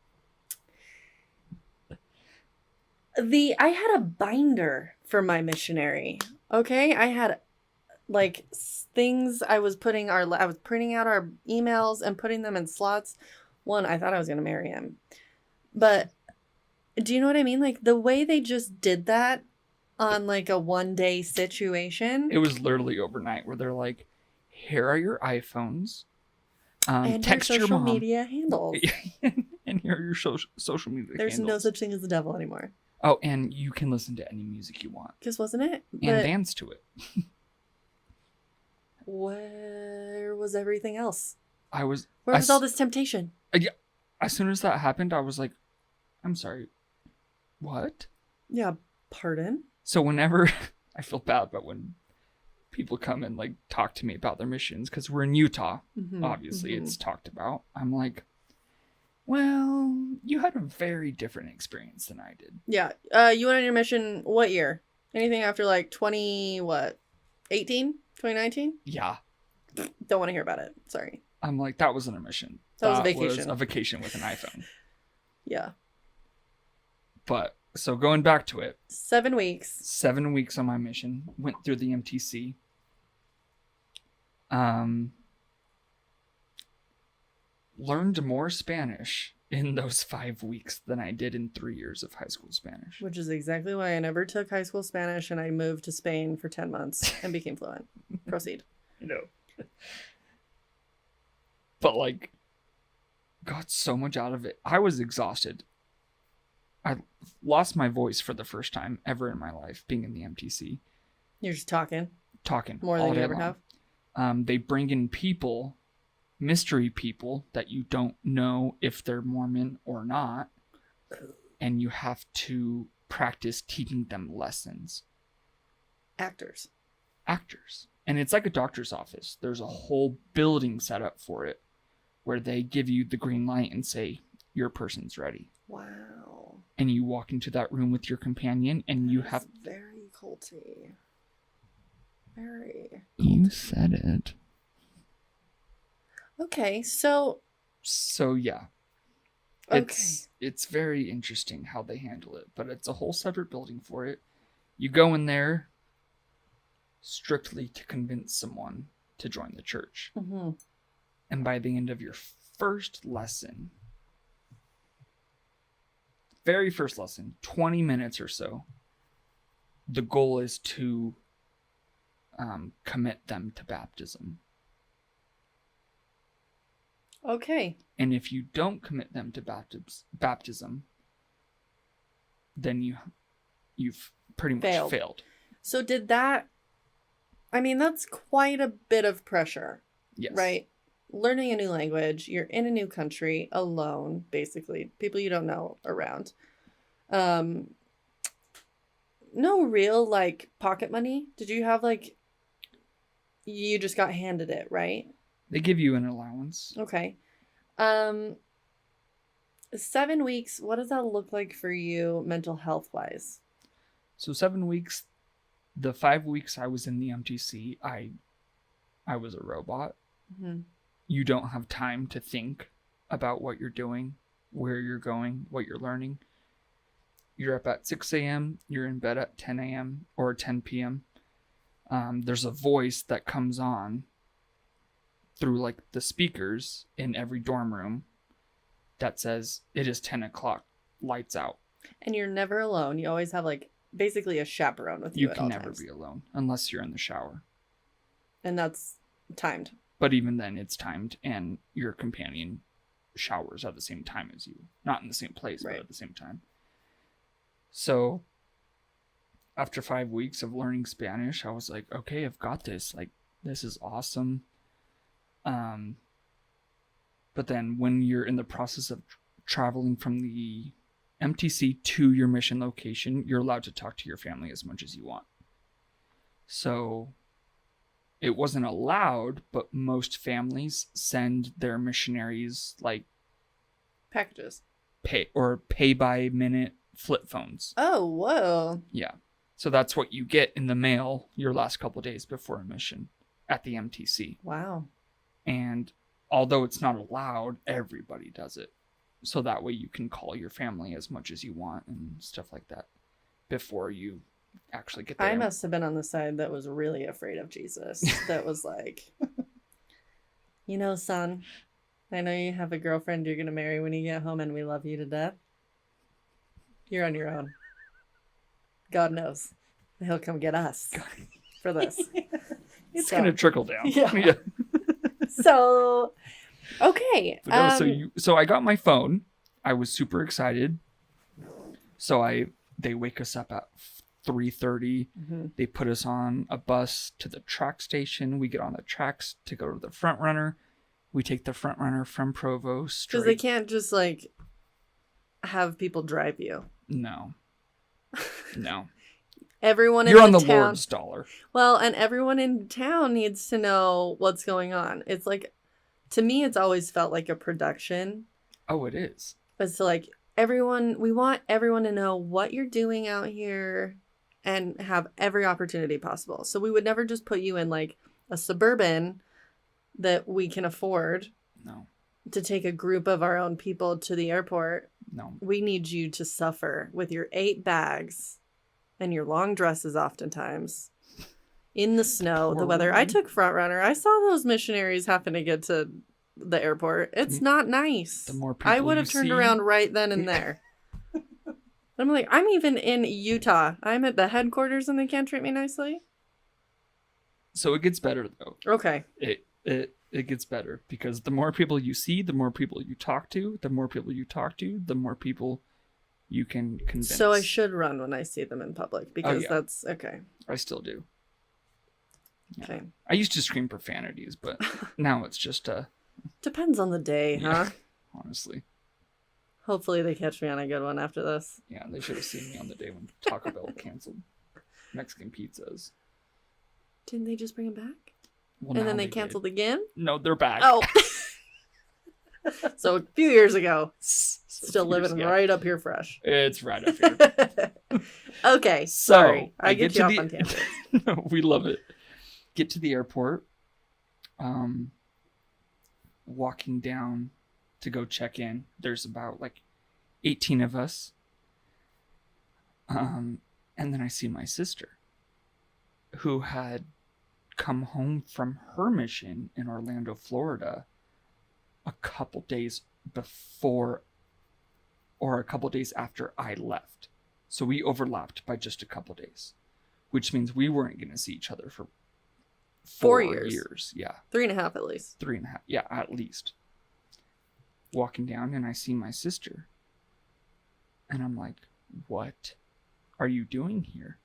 I had a binder for my missionary. Okay? I had things I was printing out our emails and putting them in slots. One, I thought I was going to marry him. But do you know what I mean? The way they just did that on a one-day situation. It was literally overnight where they're like, here are your iPhones. And text your social mom. media handles. And here are your social media There's no handles. such thing as the devil anymore. Oh, and you can listen to any music you want. Because wasn't it? And dance to it. Where was everything else? Where Where was all this temptation? As soon as that happened, I was like, I'm sorry. What? Yeah, pardon? So whenever I feel bad about when people come and talk to me about their missions, because we're in Utah, obviously it's talked about. I'm like, well, you had a very different experience than I did. Yeah. You went on your mission what year? Anything after 20, what? 18? 2019? Yeah. Don't want to hear about it. Sorry. I'm like, that wasn't a mission. That was a Was vacation. a vacation with an iPhone. Yeah. But, so going back to it. 7 weeks. 7 weeks on my mission. Went through the MTC. Learned more Spanish in those 5 weeks than I did in 3 years of high school Spanish. Which is exactly why I never took high school Spanish and I moved to Spain for 10 months and became fluent. Proceed. No. But like, got so much out of it. I was exhausted. I lost my voice for the first time ever in my life being in the MTC. You're just talking more all than you day ever long. have. They bring in people, mystery people that you don't know if they're Mormon or not, and you have to practice teaching them lessons. Actors. And it's like a doctor's office. There's a whole building set up for it where they give you the green light and say, your person's ready. Wow. And you walk into that room with your companion and you have... Very culty. Very. You said it. Okay, so yeah. Okay. It's very interesting how they handle it, but it's a whole separate building for it. You go in there strictly to convince someone to join the church. Mm-hmm. And by the end of your first lesson, very first lesson, 20 minutes or so, the goal is to commit them to baptism. Okay. And if you don't commit them to baptism, then you've pretty much failed. So did that... I mean, that's quite a bit of pressure. Yes. Right? Learning a new language, you're in a new country, alone, basically. People you don't know around. No real, like, pocket money? Did you have, like... You just got handed it, right? They give you an allowance. Okay. 7 weeks, what does that look like for you mental health-wise? So 7 weeks, the 5 weeks I was in the MTC, I was a robot. Mm-hmm. You don't have time to think about what you're doing, where you're going, what you're learning. You're up at 6 a.m., you're in bed at 10 a.m. or 10 p.m. There's a voice that comes on through like the speakers in every dorm room that says, it is 10 o'clock, lights out. And you're never alone. You always have like basically a chaperone with you at all times. You can never be alone unless you're in the shower. And that's timed. But even then it's timed and your companion showers at the same time as you. Not in the same place, right, but at the same time. So after 5 weeks of learning Spanish, I was like, okay, I've got this. Like, this is awesome. But then when you're in the process of traveling from the MTC to your mission location, you're allowed to talk to your family as much as you want. So it wasn't allowed, but most families send their missionaries like packages, pay by minute flip phones. Oh, whoa. Yeah. So that's what you get in the mail your last couple of days before a mission at the MTC. Wow. And although it's not allowed, everybody does it. So that way you can call your family as much as you want and stuff like that before you actually get there. I must have been on the side that was really afraid of Jesus. That was like, you know, son, I know you have a girlfriend you're going to marry when you get home and we love you to death. You're on your own. God knows. He'll come get us for this. It's going to trickle down. Yeah. So, okay. But no, so I got my phone. I was super excited. So they wake us up at 3:30. Mm-hmm. They put us on a bus to the track station. We get on the tracks to go to the front runner. We take the front runner from Provo straight. Because they can't just like have people drive you. No. Everyone You're on the town, Lord's dollar. Well, and everyone in town needs to know what's going on. It's like, to me, it's always felt like a production. Oh, it is. It's like we want everyone to know what you're doing out here and have every opportunity possible. So we would never just put you in like a Suburban that we can afford No. to take a group of our own people to the airport. No. We need you to suffer with your 8 bags and your long dresses oftentimes in the snow, the weather. I took front runner. I saw those missionaries having to get to the airport. It's not nice. The more people I would have turned around right then and there. I'm like, I'm even in Utah. I'm at the headquarters and they can't treat me nicely. So it gets better though. Okay. It gets better because the more people you see, the more people you talk to, the more people you talk to, the more people you can convince. So I should run when I see them in public because that's okay. I still do. Yeah. Okay. I used to scream profanities, but now it's just depends on the day, huh? Honestly. Hopefully they catch me on a good one after this. Yeah, they should have seen me on the day when Taco Bell canceled Mexican pizzas. Didn't they just bring them back? Well, and then they canceled again? No, they're back. Oh. So a few years ago. Still living right up here fresh. It's right up here. Okay. So, sorry. I get you off on tangents. No, we love it. Get to the airport. Walking down to go check in. There's about like 18 of us. And then I see my sister, who had come home from her mission in Orlando, Florida, a couple days before or a couple days after I left. So we overlapped by just a couple days, which means we weren't going to see each other for 4 years. Yeah. 3.5 at least. 3.5. Yeah, at least. Walking down and I see my sister. And I'm like, what are you doing here?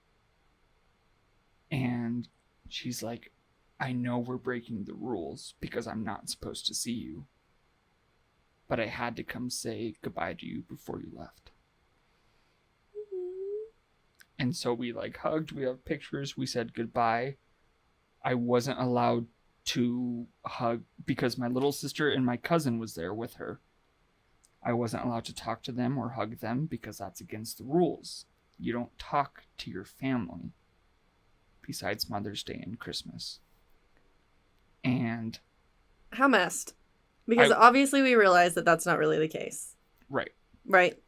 And she's like, I know we're breaking the rules because I'm not supposed to see you. But I had to come say goodbye to you before you left. And so we like hugged, we have pictures, we said goodbye. I wasn't allowed to hug because my little sister and my cousin was there with her. I wasn't allowed to talk to them or hug them because that's against the rules. You don't talk to your family besides Mother's Day and Christmas. And how messed? Because obviously we realize that that's not really the case. Right. Right.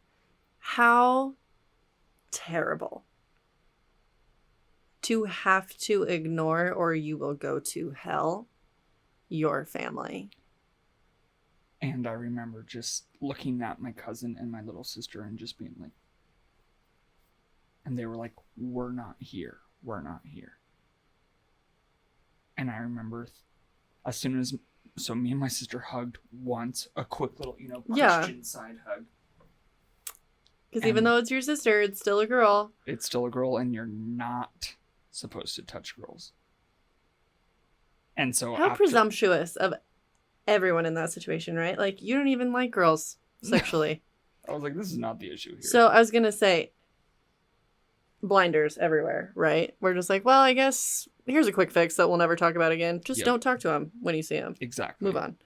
How terrible to have to ignore, or you will go to hell, your family. And I remember just looking at my cousin and my little sister and just being like, and they were like, we're not here. We're not here. And I remember as soon as, so me and my sister hugged once, a quick little, Christian side hug. Because even though it's your sister, it's still a girl. It's still a girl, and you're not supposed to touch girls. And so how presumptuous of everyone in that situation, right? Like, you don't even like girls sexually. I was like, this is not the issue here. So I was going to say, blinders everywhere, right? We're just like, well, I guess here's a quick fix that we'll never talk about again. Just don't talk to him when you see him. Exactly. Move on.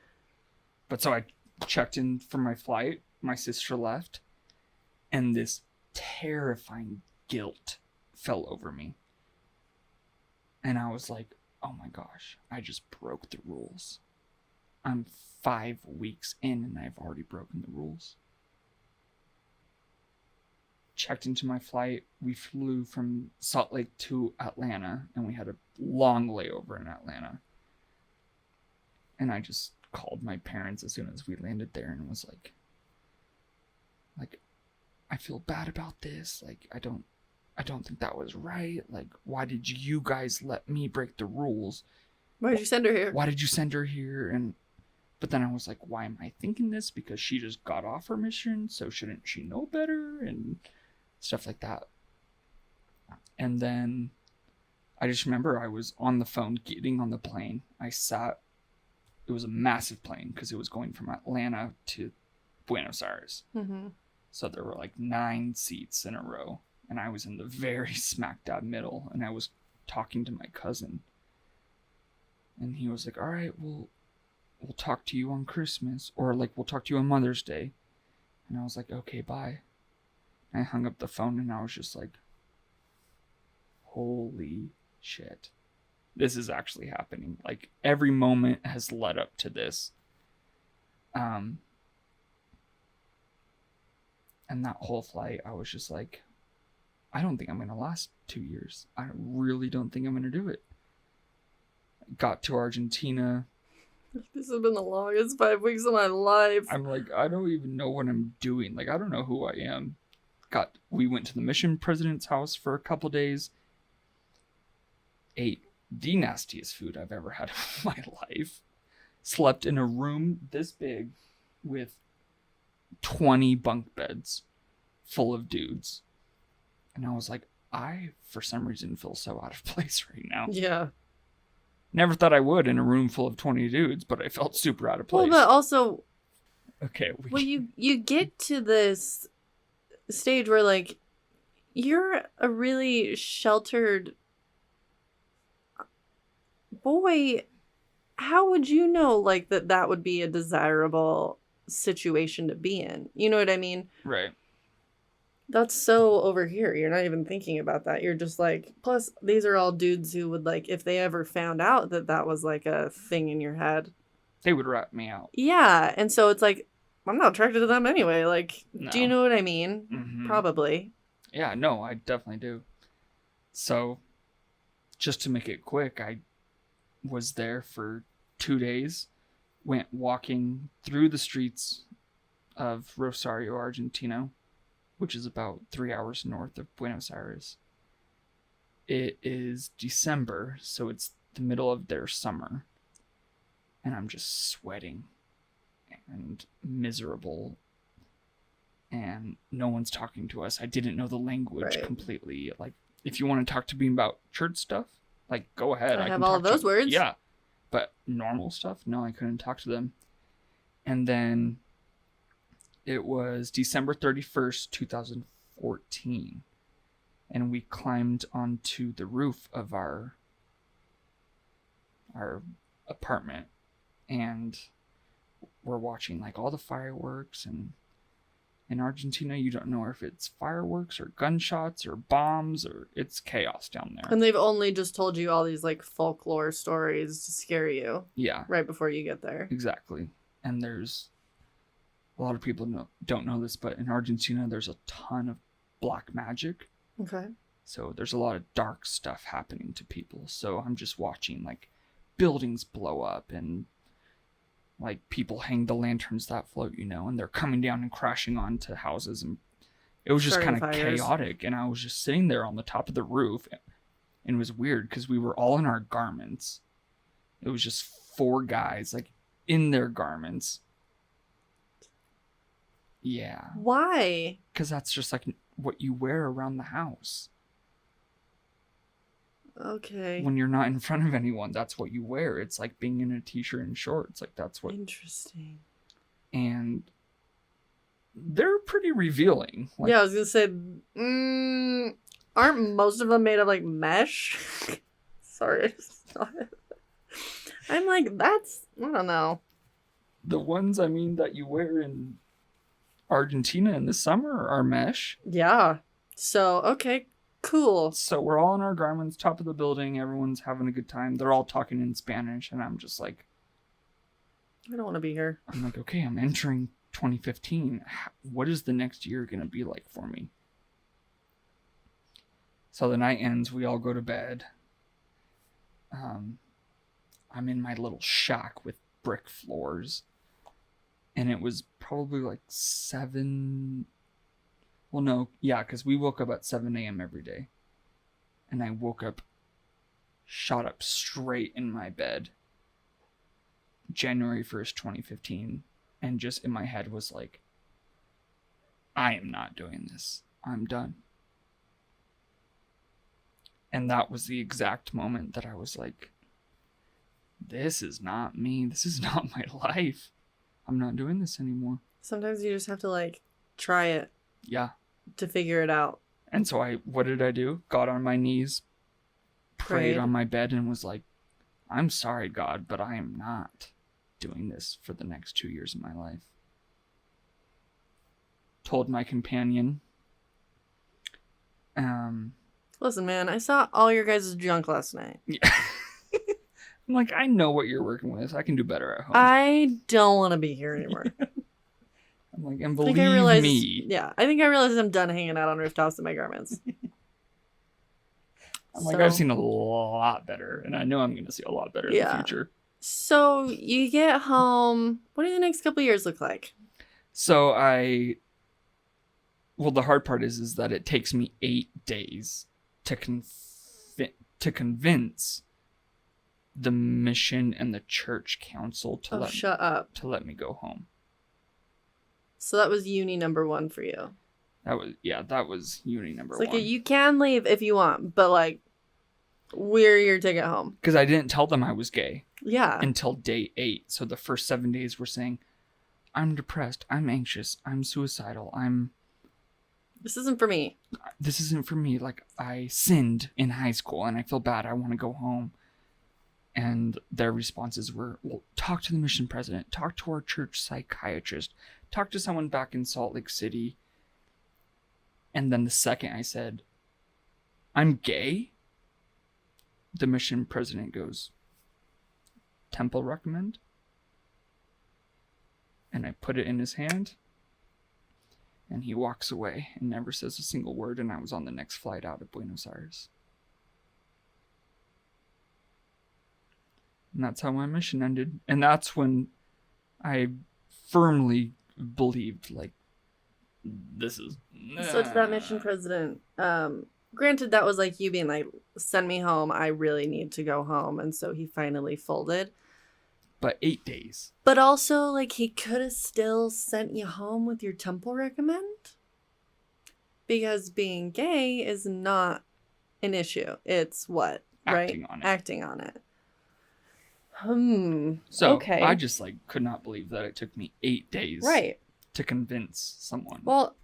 But so I checked in for my flight. My sister left. And this terrifying guilt fell over me. And I was like, oh my gosh, I just broke the rules. I'm 5 weeks in and I've already broken the rules. Checked into my flight. We flew from Salt Lake to Atlanta, and we had a long layover in Atlanta. And I just called my parents as soon as we landed there and was like, I feel bad about this. Like, I don't think that was right. Like, why did you guys let me break the rules? Why did you send her here? Why did you send her here? But then I was like, why am I thinking this? Because she just got off her mission, so shouldn't she know better? And stuff like that. And then I just remember I was on the phone getting on the plane. It was a massive plane because it was going from Atlanta to Buenos Aires. Mm-hmm. So there were like 9 seats in a row. And I was in the very smack dab middle. And I was talking to my cousin. And he was like, all right, we'll talk to you on Christmas. Or like, we'll talk to you on Mother's Day. And I was like, okay, bye. I hung up the phone and I was just like, holy shit. this is actually happening. Like, every moment has led up to this. And that whole flight, I was just like, I don't think I'm going to last 2 years. I really don't think I'm going to do it. Got to Argentina. This has been the longest 5 weeks of my life. I'm like, I don't even know what I'm doing. Like, I don't know who I am. We went to the mission president's house for a couple days. Ate the nastiest food I've ever had in my life. Slept in a room this big with 20 bunk beds full of dudes. And I was like, I, for some reason, feel so out of place right now. Yeah. Never thought I would in a room full of 20 dudes, but I felt super out of place. Well, but also, okay. You get to this stage where, like, you're a really sheltered boy. How would you know, like, that would be a desirable situation to be in? You know what I mean? Right. That's so over here. You're not even thinking about that. You're just like, plus, these are all dudes who would, like, if they ever found out that was, like, a thing in your head, they would rat me out. Yeah. And so it's like, I'm not attracted to them anyway. Like, No. Do you know what I mean? Mm-hmm. Probably. Yeah, no, I definitely do. So, just to make it quick, I was there for 2 days, went walking through the streets of Rosario, Argentina, which is about 3 hours north of Buenos Aires. It is December, so it's the middle of their summer. And I'm just sweating and miserable. And no one's talking to us. I didn't know the language completely. Like, if you want to talk to me about church stuff, like, go ahead. I have all of those words. Yeah. But normal stuff, no, I couldn't talk to them. And then it was December 31st, 2014. And we climbed onto the roof of our apartment. And we're watching, like, all the fireworks. And in Argentina, you don't know if it's fireworks or gunshots or bombs, or it's chaos down there. And they've only just told you all these, like, folklore stories to scare you. Yeah. Right before you get there. Exactly. And there's a lot of people don't know this, but in Argentina, there's a ton of black magic. Okay. So there's a lot of dark stuff happening to people. So I'm just watching, like, buildings blow up and, like, people hang the lanterns that float, and they're coming down and crashing onto houses. And it was just kind of chaotic. And I was just sitting there on the top of the roof. And it was weird because we were all in our garments. It was just 4 guys, like, in their garments. Yeah. Why? Because that's just, like, what you wear around the house. Okay. When you're not in front of anyone, that's what you wear. It's like being in a t-shirt and shorts. Like, that's what. Interesting. And they're pretty revealing. Like, yeah, I was gonna say, aren't most of them made of, like, mesh? Sorry. I'm like, I don't know. The ones, that you wear in Argentina in the summer are mesh. Yeah. So, okay, cool. So we're all in our garments, top of the building. Everyone's having a good time. They're all talking in Spanish. And I'm just like, I don't want to be here. I'm like, okay, I'm entering 2015. What is the next year going to be like for me? So the night ends. We all go to bed. I'm in my little shack with brick floors. And it was probably like 7... Well, no. Yeah, because we woke up at 7 a.m. every day. And I woke up, shot up straight in my bed. January 1st, 2015. And just in my head was like, I am not doing this. I'm done. And that was the exact moment that I was like, this is not me. This is not my life. I'm not doing this anymore. Sometimes you just have to, like, try it. Yeah. To figure it out. And so what did I do? Got on my knees, prayed on my bed, and was like, I'm sorry, God, but I am not doing this for the next 2 years of my life. Told my companion. Listen, man, I saw all your guys' junk last night. Yeah. I'm like, I know what you're working with. I can do better at home. I don't want to be here anymore. I'm like, and I think believe I realized, me. yeah, I think I realized I'm done hanging out on rooftops in my garments. I'm like, I've seen a lot better, and I know I'm going to see a lot better in the future. So you get home. What do the next couple of years look like? So well, the hard part is that it takes me 8 days to convince the mission and the church council to let me go home. So that was uni number 1 for you. That was uni number it's like 1. You can leave if you want, but like, we're your ticket home. Because I didn't tell them I was gay. Yeah. Until day 8. So the first 7 days were saying, I'm depressed, I'm anxious, I'm suicidal, This isn't for me. This isn't for me. Like, I sinned in high school and I feel bad. I want to go home. And their responses were, well, talk to the mission president, talk to our church psychiatrist, talk to someone back in Salt Lake City. And then the second I said, I'm gay, the mission president goes, temple recommend? And I put it in his hand. And he walks away and never says a single word, and I was on the next flight out of Buenos Aires. And that's how my mission ended. And that's when I firmly believed, like, this is... So to that mission president, granted that was like you being like, send me home, I really need to go home. And so he finally folded. But 8 days. But also, like, he could have still sent you home with your temple recommend. Because being gay is not an issue. It's what? Acting right? on it. Acting on it. So, okay. I just, like, could not believe that it took me 8 days. Right. To convince someone. Well,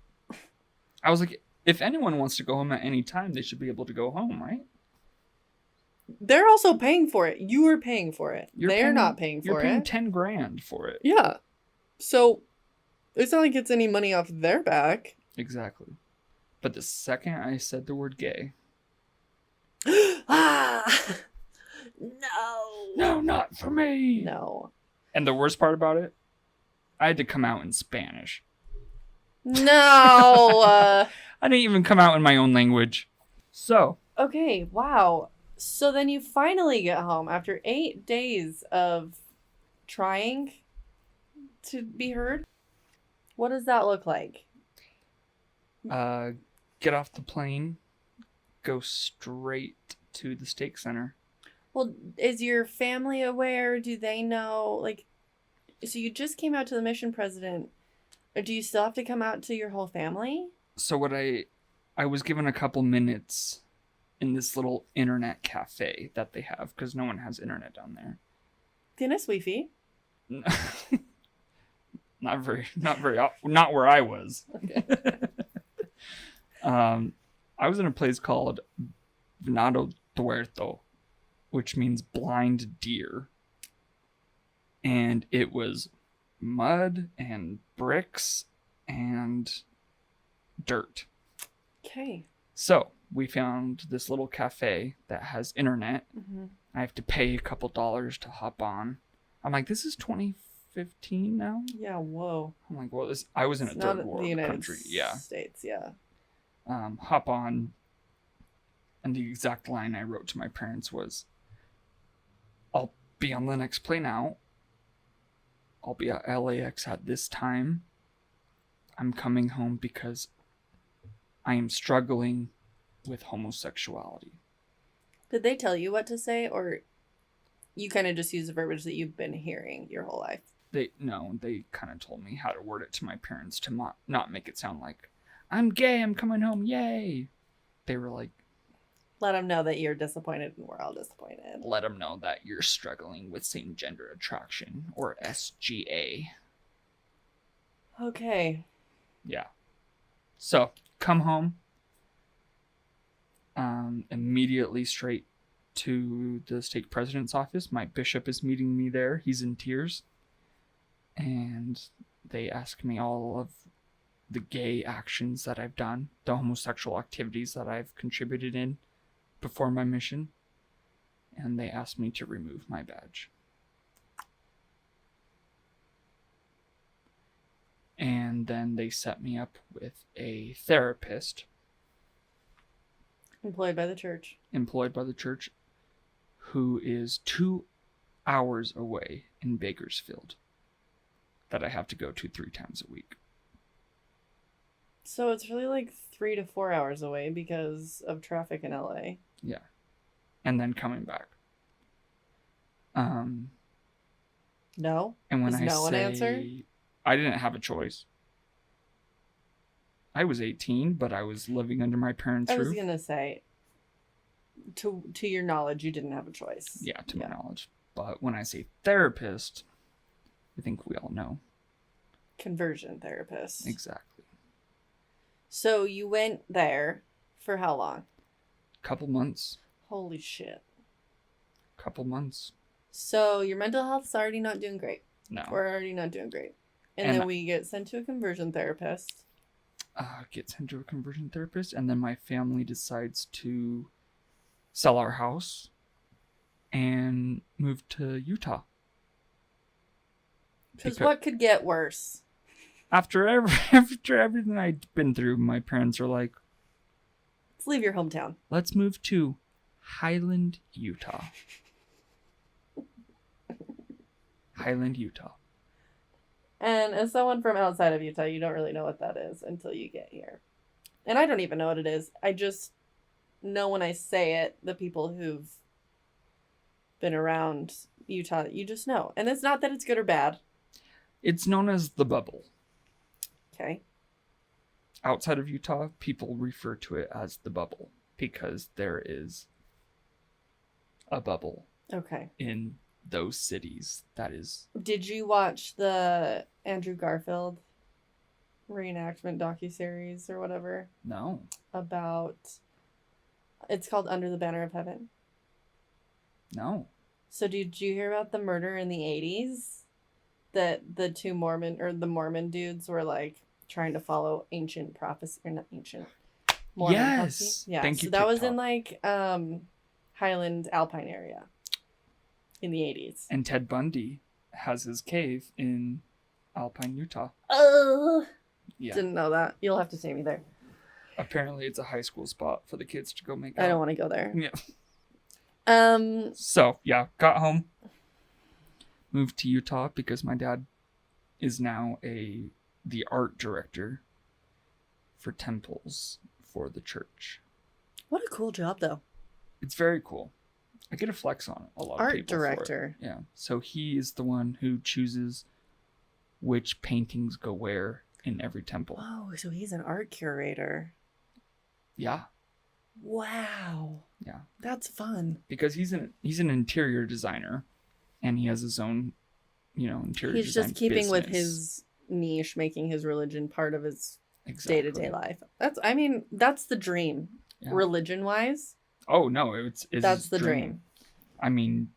I was like, if anyone wants to go home at any time, they should be able to go home, right? They're also paying for it. You are paying for it. They're not paying for it. You're paying 10 grand for it. Yeah. So it's not like it's any money off their back. Exactly. But the second I said the word gay. Ah! No. No, not for me. No. And the worst part about it, I had to come out in Spanish. No. I didn't even come out in my own language. So. Okay, wow. So then you finally get home after 8 days of trying to be heard. What does that look like? Get off the plane, go straight to the stake center. Well, is your family aware? Do they know? Like, so you just came out to the mission president. Or do you still have to come out to your whole family? So what I was given a couple minutes in this little internet cafe that they have, because no one has internet down there. Tienes Wi-Fi? Not where I was. Okay. I was in a place called Venado Tuerto, which means blind deer. And it was mud and bricks and dirt. Okay. So we found this little cafe that has internet. Mm-hmm. I have to pay a couple dollars to hop on. I'm like, this is 2015 now? Yeah, whoa. I'm like, well, I was in a third world country. Yeah. States, yeah. Hop on. And the exact line I wrote to my parents was, I'll be on the next plane out. I'll be at LAX at this time. I'm coming home because I am struggling with homosexuality. Did they tell you what to say, or you kind of just use the verbiage that you've been hearing your whole life? They kind of told me how to word it to my parents to not make it sound like, I'm gay, I'm coming home, yay. They were like, let them know that you're disappointed and we're all disappointed. Let them know that you're struggling with same-gender attraction, or SGA. Okay. Yeah. So, come home. Immediately straight to the stake president's office. My bishop is meeting me there. He's in tears. And they ask me all of the gay actions that I've done, the homosexual activities that I've contributed in before my mission. and they asked me to remove my badge. And then they set me up with a therapist Employed by the church. Who is 2 hours away in Bakersfield that I have to go to 3 times a week. So it's really like 3 to 4 hours away because of traffic in LA. Yeah. And then coming back. No? And when Is I no an say answer? I didn't have a choice. I was 18, but I was living under my parents' I was roof. going to say, to your knowledge, you didn't have a choice. Yeah, to my knowledge. But when I say therapist, I think we all know. Conversion therapist. Exactly. So you went there for how long? Couple months. Holy shit. Couple months. So your mental health's already not doing great. No. We're already not doing great. And then we get sent to a conversion therapist. Get sent to a conversion therapist, and then my family decides to sell our house and move to Utah. Because what could get worse? After everything I'd been through, my parents are like, let's leave your hometown. Let's move to Highland, Utah. Highland, Utah. And as someone from outside of Utah, you don't really know what that is until you get here. And I don't even know what it is. I just know when I say it, the people who've been around Utah, you just know. And it's not that it's good or bad. It's known as the bubble. Okay. Outside of Utah, people refer to it as the bubble because there is a bubble. Okay. In those cities, that is. Did you watch the Andrew Garfield reenactment docuseries or whatever? No. About, it's called Under the Banner of Heaven. No. So did you hear about the murder in the 80s? That the two Mormon dudes were like trying to follow ancient prophecy, or not ancient. Mormon prophecy? Yeah. Thank you. So that was in like Highland Alpine area in the 80s. And Ted Bundy has his cave in Alpine, Utah. Yeah. Didn't know that. You'll have to take me there. Apparently it's a high school spot for the kids to go make out. I don't want to go there. Yeah. So, yeah, got home. Moved to Utah because my dad is now the art director for temples for the church. What a cool job, though. It's very cool. I get a flex on it. A lot of people. Art director. Yeah. So he is the one who chooses which paintings go where in every temple. Oh, so he's an art curator. Yeah. Wow. Yeah. That's fun. Because he's an interior designer, and he has his own, interior. He's design just keeping business. with his niche, making his religion part of his day-to-day life. That's the dream, religion-wise. Oh no, it's that's the dream. I mean,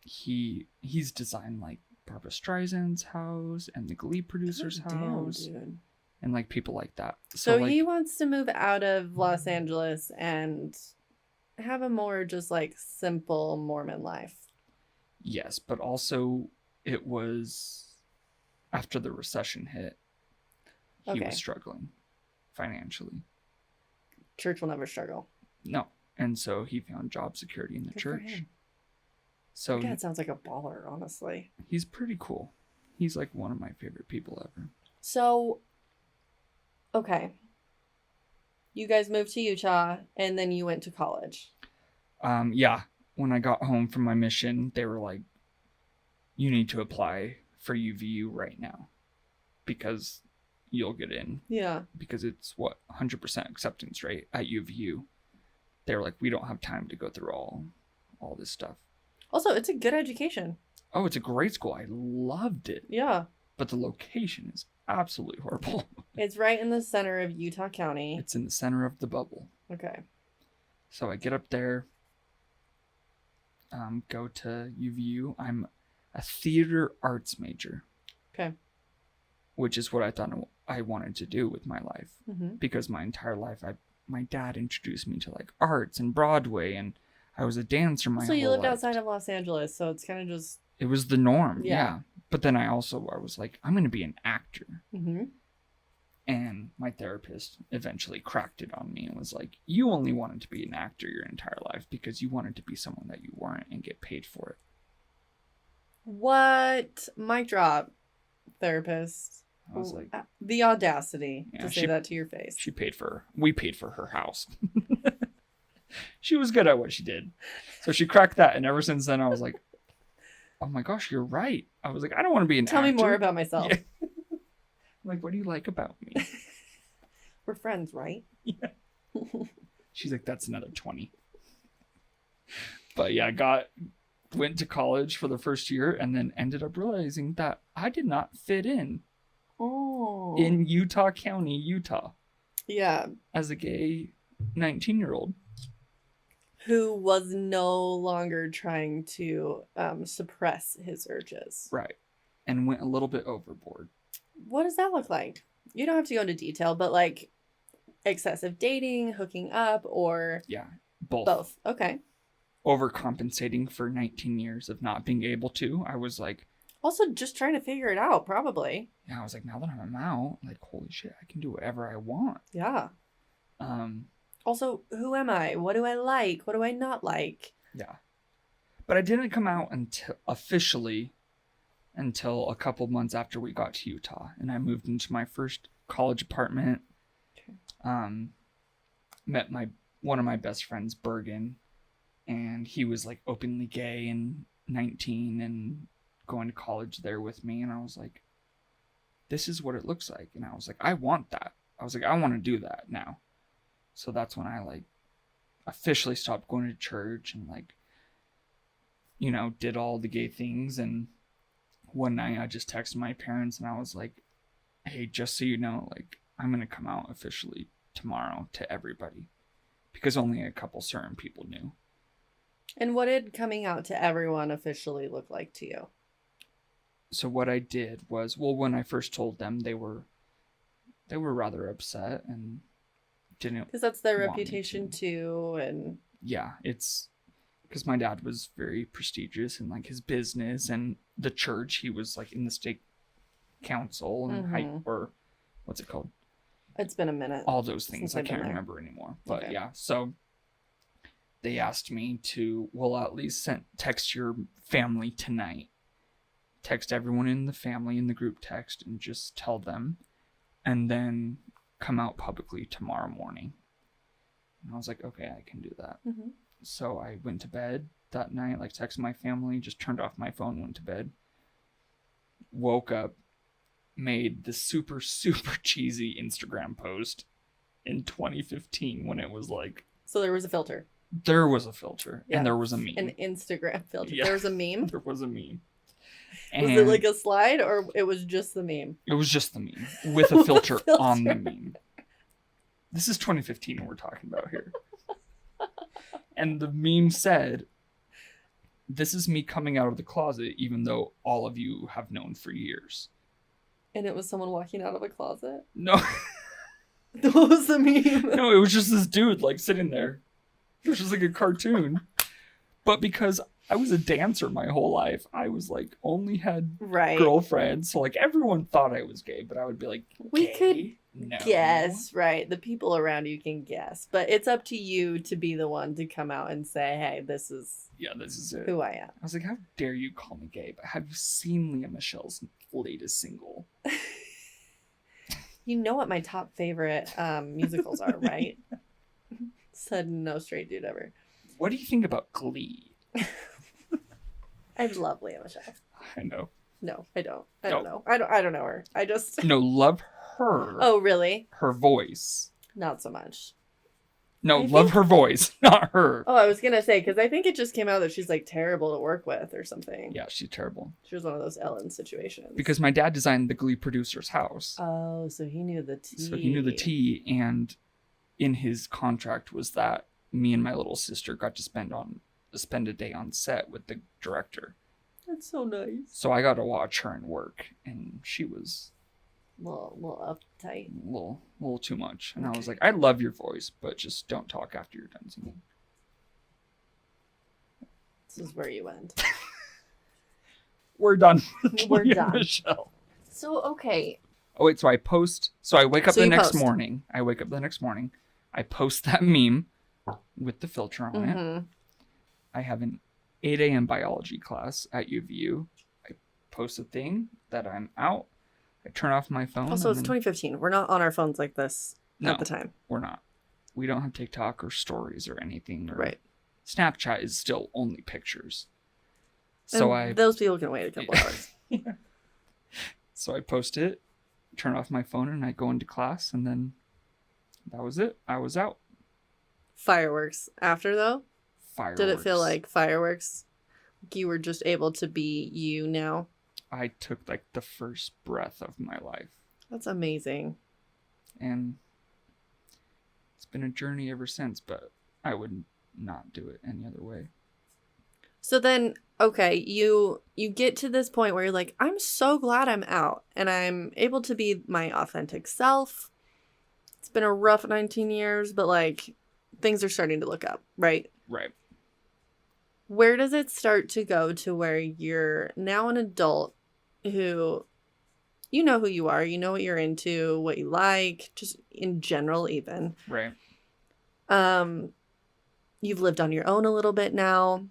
he's designed like Barbra Streisand's house and the Glee producer's house. Damn, dude. And like people like that. So he wants to move out of Los Angeles and have a more just like simple Mormon life. Yes, but also it was after the recession hit, he was struggling financially. Church will never struggle. No. And so he found job security in the church. So your dad sounds like a baller, honestly. He's pretty cool. He's like one of my favorite people ever. So, okay. You guys moved to Utah and then you went to college. Yeah. When I got home from my mission, they were like, you need to apply for UVU right now because you'll get in. Yeah. Because it's 100% acceptance rate at UVU. They were like, we don't have time to go through all this stuff. Also, it's a good education. Oh, it's a great school. I loved it. Yeah. But the location is absolutely horrible. It's right in the center of Utah County. It's in the center of the bubble. Okay. So I get up there, go to UVU. I'm a theater arts major. Okay. Which is what I thought I wanted to do with my life. Mm-hmm. Because my entire life, my dad introduced me to like arts and Broadway, and I was a dancer my So whole you lived life. outside of Los Angeles, so it's kind of just... It was the norm, Yeah. yeah. But then I was like, I'm going to be an actor. Mm-hmm. And my therapist eventually cracked it on me and was like, you only wanted to be an actor your entire life because you wanted to be someone that you weren't and get paid for it. What? Mic drop, therapist. I was like, the audacity yeah, to say that to your face. We paid for her house. She was good at what she did. So she cracked that. And ever since then, I was like, oh my gosh, you're right. I was like, I don't want to be an actor. Tell me more about myself. Yeah. Like, what do you like about me? We're friends, right? Yeah. She's like, that's another 20. But yeah, went to college for the first year and then ended up realizing that I did not fit in Utah County, Utah. Yeah. As a gay 19-year-old. Who was no longer trying to suppress his urges. Right. And went a little bit overboard. What does that look like? You don't have to go into detail, but like excessive dating, hooking up, or... Yeah, both. Both. Okay. Overcompensating for 19 years of not being able to. I was like... Also just trying to figure it out, probably. Yeah, I was like, now that I'm out, like, holy shit, I can do whatever I want. Yeah. Also, who am I? What do I like? What do I not like? Yeah. But I didn't come out officially until a couple months after we got to Utah. And I moved into my first college apartment. Okay. Met one of my best friends, Bergen. And he was like openly gay and 19 and going to college there with me. And I was like, this is what it looks like. And I was like, I want that. I was like, I want to do that now. So that's when I like officially stopped going to church and like, you know, did all the gay things. And one night I just texted my parents and I was like, hey, just so you know, like, I'm going to come out officially tomorrow to everybody because only a couple certain people knew. And what did coming out to everyone officially look like to you? So what I did was, well, when I first told them, they were rather upset and didn't, because that's their reputation too. And yeah, it's because my dad was very prestigious in like his business and the church. He was like in the state council and or what's it called? It's been a minute. All those things I can't remember anymore. But okay. Yeah, so they asked me to, well, at least text your family tonight. Text everyone in the family in the group text and just tell them, and then come out publicly tomorrow morning. And I was like, okay, I can do that. Mm-hmm. So I went to bed that night, like texted my family, just turned off my phone, went to bed, woke up, made the super, super cheesy Instagram post in 2015 when it was like... So there was a filter. There was a filter, yeah. And there was a meme. An Instagram filter. Yeah. There was a meme? There was a meme. Was it like a slide or it was just the meme? It was just the meme with a filter on the meme. This is 2015 we're talking about here. And the meme said, this is me coming out of the closet even though all of you have known for years. And it was someone walking out of a closet? No. What was the meme? No, it was just this dude like sitting there. It was just like a cartoon. But because I was a dancer my whole life, I was like only had girlfriends. So like everyone thought I was gay, but I would be like, we could no. Guess, right? The people around you can guess. But it's up to you to be the one to come out and say, hey, this is it. Who I am. I was like, how dare you call me gay? But have you seen Leah Michelle's latest single? You know what my top favorite musicals are, right? Said no straight dude ever. What do you think about Glee? I love Leah Michelle. I know. No, I don't. I don't know. I don't know her. I just No, love her. Oh, really? Her voice. Not so much. No, love her voice, not her. Oh, I was gonna say, because I think it just came out that she's like terrible to work with or something. Yeah, she's terrible. She was one of those Ellen situations. Because my dad designed the Glee producer's house. Oh, so he knew the tea. So he knew the tea, and in his contract was that me and my little sister got to spend a day on set with the director. That's so nice. So I got to watch her and work, and she was a little uptight, a little too much. And okay. I was like, I love your voice, but just don't talk after you're done singing. This is where you end. We're done. We're done. Michelle. So, okay. Oh, wait, so I post. So I wake up So the you next post. morning. I post that meme with the filter on it. Mm-hmm. I have an 8 a.m. biology class at UVU. I post a thing that I'm out. I turn off my phone. Also, it's 2015. We're not on our phones like this at the time. We're not. We don't have TikTok or stories or anything. Or Right. Snapchat is still only pictures. So those people can wait a couple hours. So I post it, turn off my phone, and I go into class, and then that was it. I was out. Fireworks after, though? Fireworks. Did it feel like fireworks? Like you were just able to be you now? I took like the first breath of my life. That's amazing. And it's been a journey ever since, but I would not do it any other way. So then, okay, you get to this point where you're like, I'm so glad I'm out and I'm able to be my authentic self. It's been a rough 19 years, but like things are starting to look up, right? Right. Where does it start to go to where you're now an adult who, you know who you are, you know what you're into, what you like, just in general even. Right. You've lived on your own a little bit now.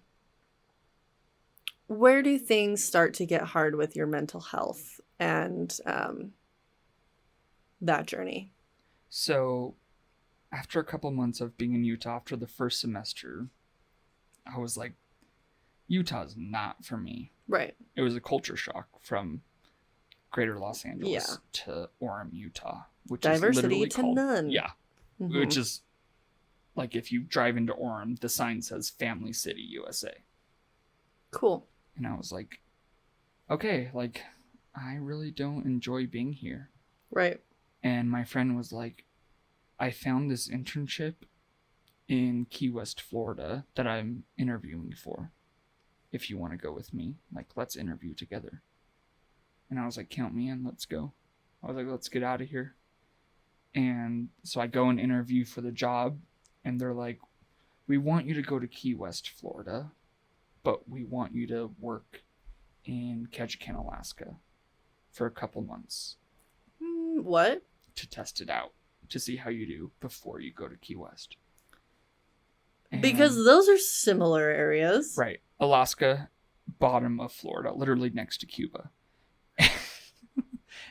Where do things start to get hard with your mental health and that journey? So after a couple months of being in Utah, after the first semester, I was like, Utah's not for me. Right. It was a culture shock from greater Los Angeles to Orem, Utah, which diversity is to none. Yeah. Mm-hmm. Which is like if you drive into Orem, the sign says Family City, USA. Cool. And I was like, okay, like I really don't enjoy being here. Right. And my friend was like, I found this internship in Key West, Florida that I'm interviewing for. If you want to go with me, like, let's interview together. And I was like, count me in, let's go. I was like, let's get out of here. And so I go and interview for the job, and they're like, we want you to go to Key West, Florida, but we want you to work in Ketchikan, Alaska for a couple months. What? To test it out, to see how you do before you go to Key West. And, because those are similar areas. Right. Alaska, bottom of Florida, literally next to Cuba.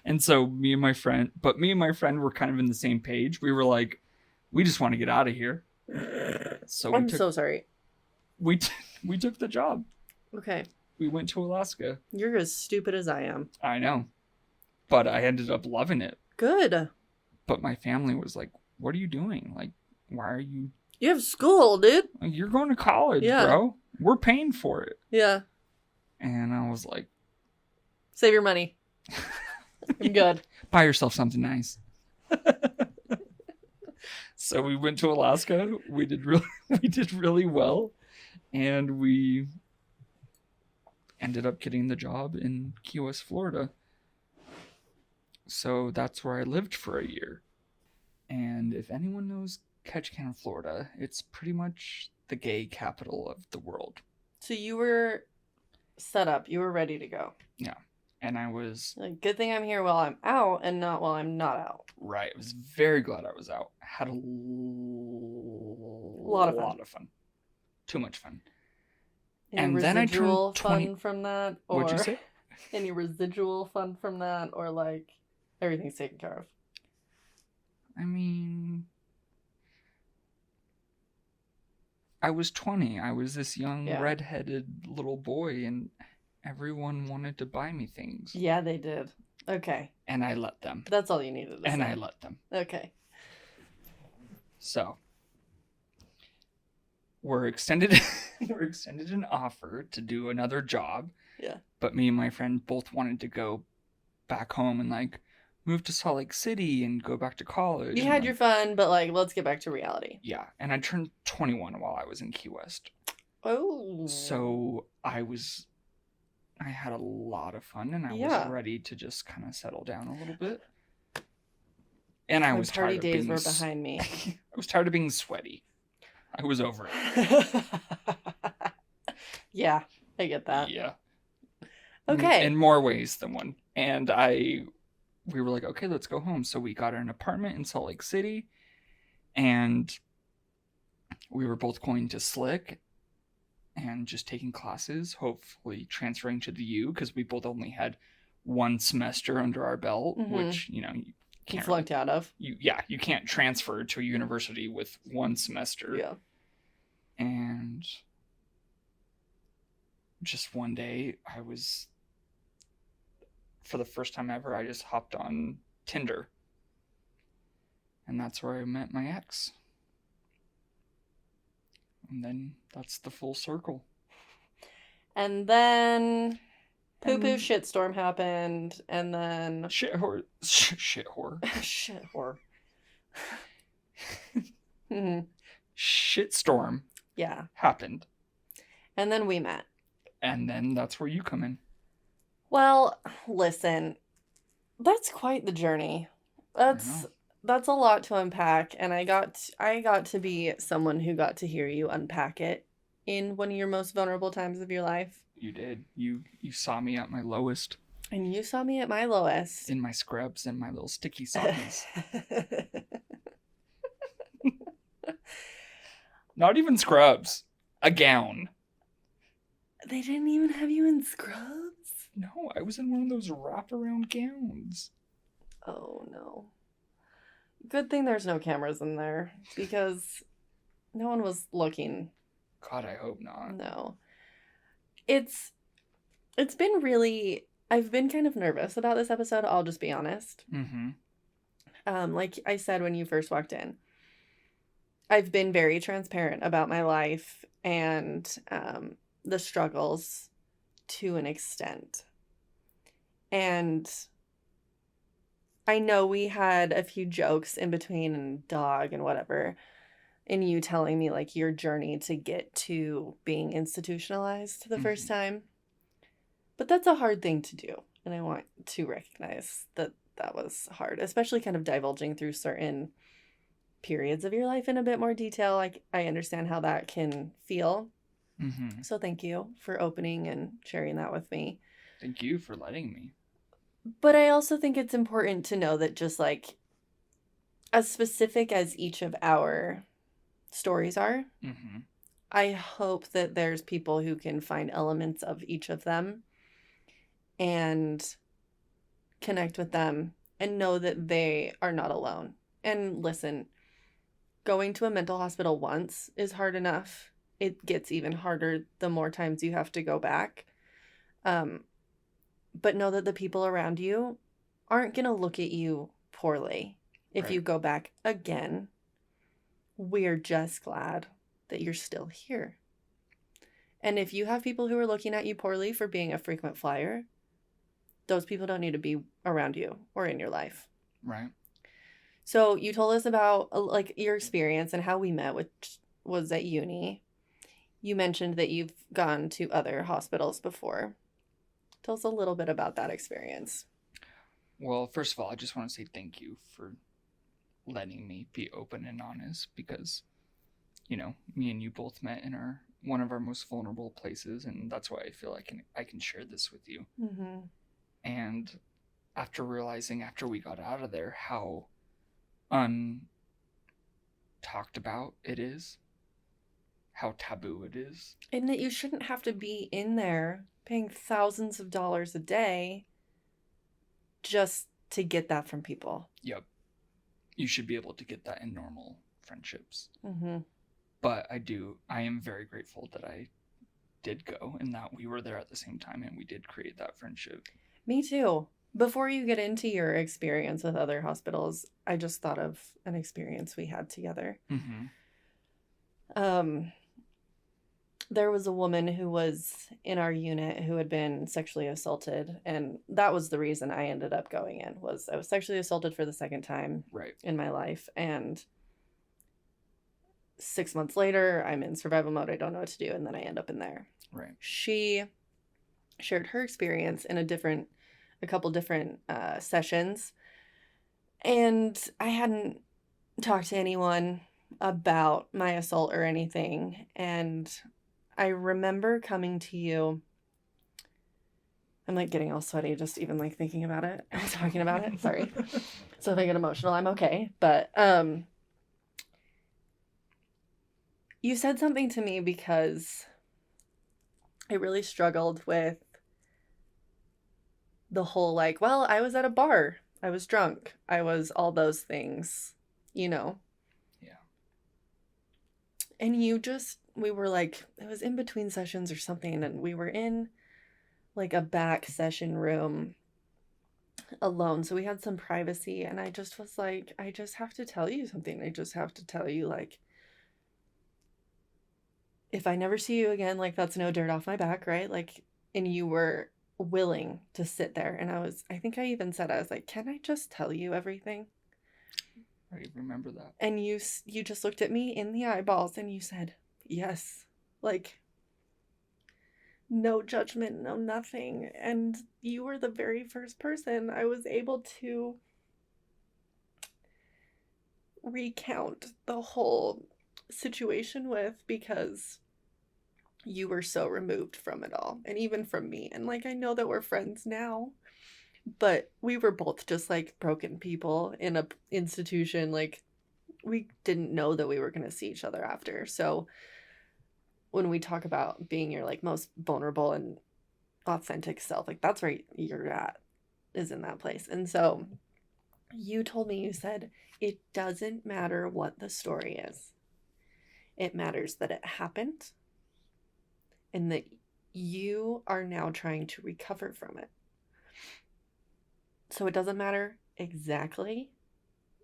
And so me and my friend were kind of in the same page. We were like, we just want to get out of here. So I'm so sorry. We took the job. Okay. We went to Alaska. You're as stupid as I am. I know. But I ended up loving it. Good. But my family was like, what are you doing? Like, why are you... You have school, dude. Like, you're going to college, bro. We're paying for it. Yeah. And I was like... Save your money. I'm good. Buy yourself something nice. So we went to Alaska. We did really well. And we ended up getting the job in Key West, Florida. So that's where I lived for a year. And if anyone knows Ketchikan, Florida, it's pretty much the gay capital of the world. So you were set up. You were ready to go. Yeah. And I was... Like, good thing I'm here while I'm out and not while I'm not out. Right. I was very glad I was out. Had a lot of fun. Too much fun. Any and then I residual turned 20... fun from that? Or What'd you say? Any residual fun from that? Or, like, everything's taken care of? I mean... I was 20. I was this young, redheaded little boy, and everyone wanted to buy me things. Yeah, they did. Okay. And I let them. That's all you needed to say. And I let them. Okay. So, we're extended an offer to do another job. Yeah. But me and my friend both wanted to go back home and, like, move to Salt Lake City and go back to college. You had your fun, but, like, let's get back to reality. Yeah. And I turned 21 while I was in Key West. Oh. So I had a lot of fun, and I was ready to just kind of settle down a little bit. And I was tired of being... party days were behind me. I was tired of being sweaty. I was over it. Yeah, I get that. Yeah. Okay. In more ways than one. And we were like, okay, let's go home. So we got an apartment in Salt Lake City, and we were both going to Slick and just taking classes, hopefully transferring to the U, because we both only had one semester under our belt, which, you can't flunked out of. You can't transfer to a university with one semester. Yeah. And just one day, for the first time ever, I just hopped on Tinder. And that's where I met my ex. And then that's the full circle. And then poo-poo shitstorm happened, and then... Shit whore. Shit whore. Shitstorm. Yeah. Happened. And then we met. And then that's where you come in. Well, listen, that's quite the journey. That's a lot to unpack, and I got to be someone who got to hear you unpack it in one of your most vulnerable times of your life. You did. You saw me at my lowest. And you saw me at my lowest. In my scrubs and my little sticky sockies. Not even scrubs. A gown. They didn't even have you in scrubs? No, I was in one of those wraparound gowns. Oh, no. Good thing there's no cameras in there, because no one was looking. God, I hope not. No. It's been really... I've been kind of nervous about this episode, I'll just be honest. Like I said when you first walked in, I've been very transparent about my life and the struggles to an extent. And I know we had a few jokes in between, and dog and whatever, and you telling me like your journey to get to being institutionalized the first time. But that's a hard thing to do. And I want to recognize that that was hard, especially kind of divulging through certain periods of your life in a bit more detail. I understand how that can feel. So thank you for opening and sharing that with me. Thank you for letting me. But I also think it's important to know that just like as specific as each of our stories are, I hope that there's people who can find elements of each of them and connect with them and know that they are not alone. And listen, going to a mental hospital once is hard enough. It gets even harder the more times you have to go back. But know that the people around you aren't going to look at you poorly if you go back again. We're just glad that you're still here. And if you have people who are looking at you poorly for being a frequent flyer, those people don't need to be around you or in your life. Right. So you told us about like your experience and how we met, which was at uni. You mentioned that you've gone to other hospitals before. Tell us a little bit about that experience. Well, first of all, I just want to say thank you for letting me be open and honest, because, me and you both met in one of our most vulnerable places, and that's why I feel I can share this with you. And after realizing after we got out of there how untalked about it is, how taboo it is. And that you shouldn't have to be in there paying thousands of dollars a day just to get that from people. Yep. You should be able to get that in normal friendships. But I am very grateful that I did go and that we were there at the same time and we did create that friendship. Me too. Before you get into your experience with other hospitals, I just thought of an experience we had together. There was a woman who was in our unit who had been sexually assaulted, and that was the reason I ended up going in, was I was sexually assaulted for the second time in my life, and 6 months later, I'm in survival mode, I don't know what to do, and then I end up in there. She shared her experience in a couple different sessions, and I hadn't talked to anyone about my assault or anything, and I remember coming to you. I'm like getting all sweaty just even like thinking about it and talking about it. Sorry. So if I get emotional, I'm okay. But you said something to me because I really struggled with the whole like, well, I was at a bar. I was drunk. I was all those things, you know. Yeah. And we were like, it was in between sessions or something, and we were in like a back session room alone. So we had some privacy, and I just was like, I just have to tell you something. I just have to tell you, like, if I never see you again, like, that's no dirt off my back, right? Like, and you were willing to sit there. And I think I even said, I was like, can I just tell you everything? I remember that. And you just looked at me in the eyeballs and you said, yes. Like, no judgment, no nothing. And you were the very first person I was able to recount the whole situation with, because you were so removed from it all, and even from me. And like, I know that we're friends now, but we were both just like broken people in a institution. Like, we didn't know that we were going to see each other after. So when we talk about being your like most vulnerable and authentic self, like, that's where you're at, is in that place. And so you told me, you said, it doesn't matter what the story is. It matters that it happened and that you are now trying to recover from it. So it doesn't matter exactly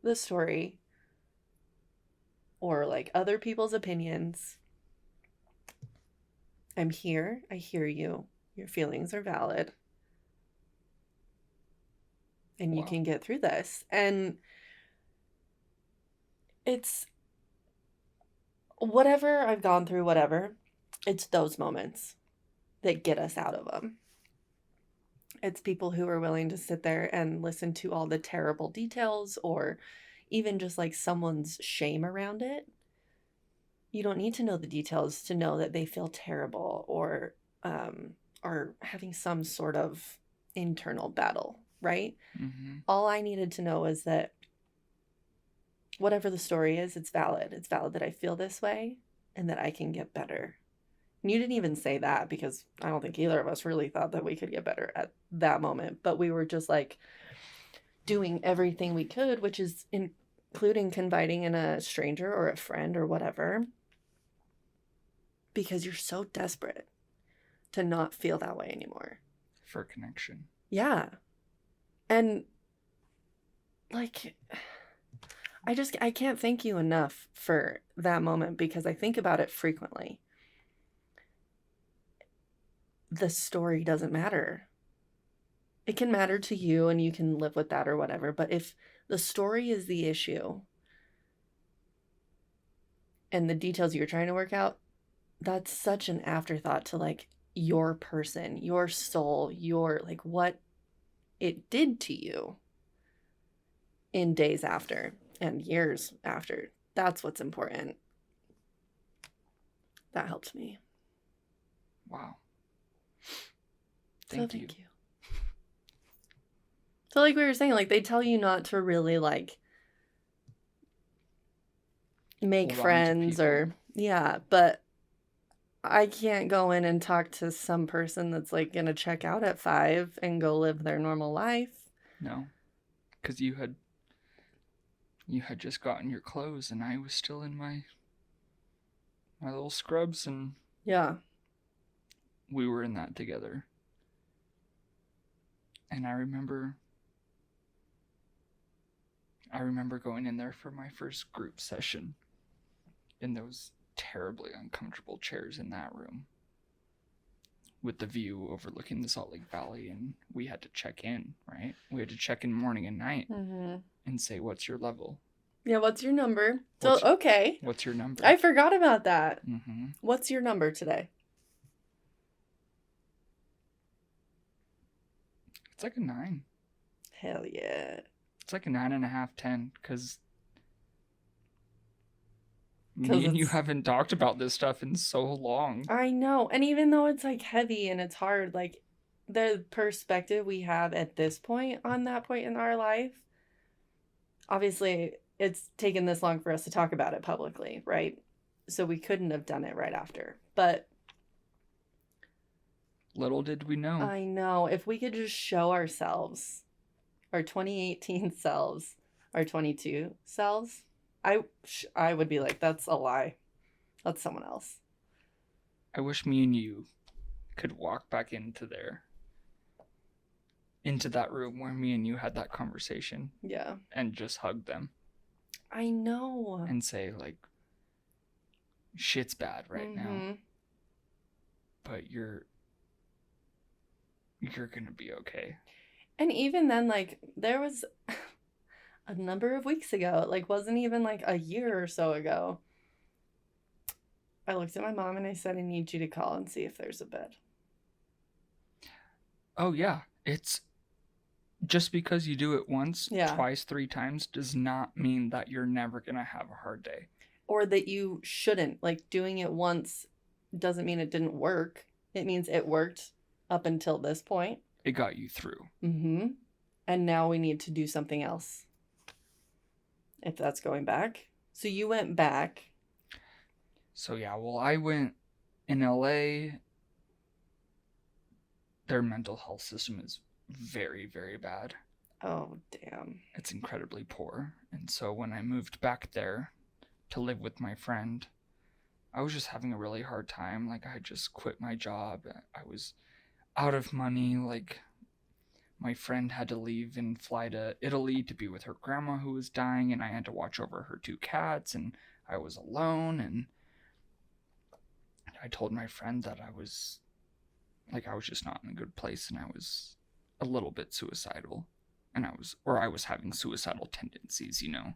the story or like other people's opinions. I'm here. I hear you. Your feelings are valid. And you can get through this. And it's whatever I've gone through, whatever, it's those moments that get us out of them. It's people who are willing to sit there and listen to all the terrible details, or even just like someone's shame around it. You don't need to know the details to know that they feel terrible or are having some sort of internal battle, right? Mm-hmm. All I needed to know is that whatever the story is, it's valid. It's valid that I feel this way and that I can get better. And you didn't even say that, because I don't think either of us really thought that we could get better at that moment. But we were just like doing everything we could, which is including confiding in a stranger or a friend or whatever, because you're so desperate to not feel that way anymore. For connection. Yeah. And like, I can't thank you enough for that moment, because I think about it frequently. The story doesn't matter. It can matter to you and you can live with that or whatever, but if the story is the issue and the details you're trying to work out, that's such an afterthought to like your person, your soul, your like what it did to you in days after and years after. That's what's important. That helped me. Wow. Thank you. So like we were saying, like, they tell you not to really like make friends or yeah, but I can't go in and talk to some person that's like gonna check out at 5 and go live their normal life. No, because you had just gotten your clothes and I was still in my little scrubs, and yeah, we were in that together. And I remember going in there for my first group session in those terribly uncomfortable chairs in that room with the view overlooking the Salt Lake Valley, and we had to check in, right? We had to check in morning and night and say, what's your level? Yeah, what's your number? Okay. What's your number? I forgot about that. Mm-hmm. What's your number today? It's like a 9. Hell yeah. It's like a 9.5, 10, because Me and you haven't talked about this stuff in so long. I know. And even though it's like heavy and it's hard, like the perspective we have at this point on that point in our life, obviously it's taken this long for us to talk about it publicly, right? So we couldn't have done it right after. But little did we know. I know. If we could just show ourselves, our 2018 selves, our 22 selves, I would be like, that's a lie. That's someone else. I wish me and you could walk back into that room where me and you had that conversation. Yeah. And just hug them. I know. And say, like, shit's bad right now. But you're gonna be okay. And even then, like, there was a number of weeks ago, it like wasn't even like a year or so ago, I looked at my mom and I said, I need you to call and see if there's a bed. Oh yeah, it's just because you do it once, twice, 3 times does not mean that you're never gonna have a hard day. Or that you shouldn't. Like, doing it once doesn't mean it didn't work. It means it worked up until this point. It got you through. And now we need to do something else. If that's going back. So you went back. So yeah, well, I went in LA. Their mental health system is very, very bad. Oh, damn. It's incredibly poor. And so when I moved back there to live with my friend, I was just having a really hard time. Like, I just quit my job. I was out of money. Like, my friend had to leave and fly to Italy to be with her grandma who was dying, and I had to watch over her 2 cats, and I was alone. And I told my friend that I was just not in a good place, and I was a little bit suicidal, and I was having suicidal tendencies, you know.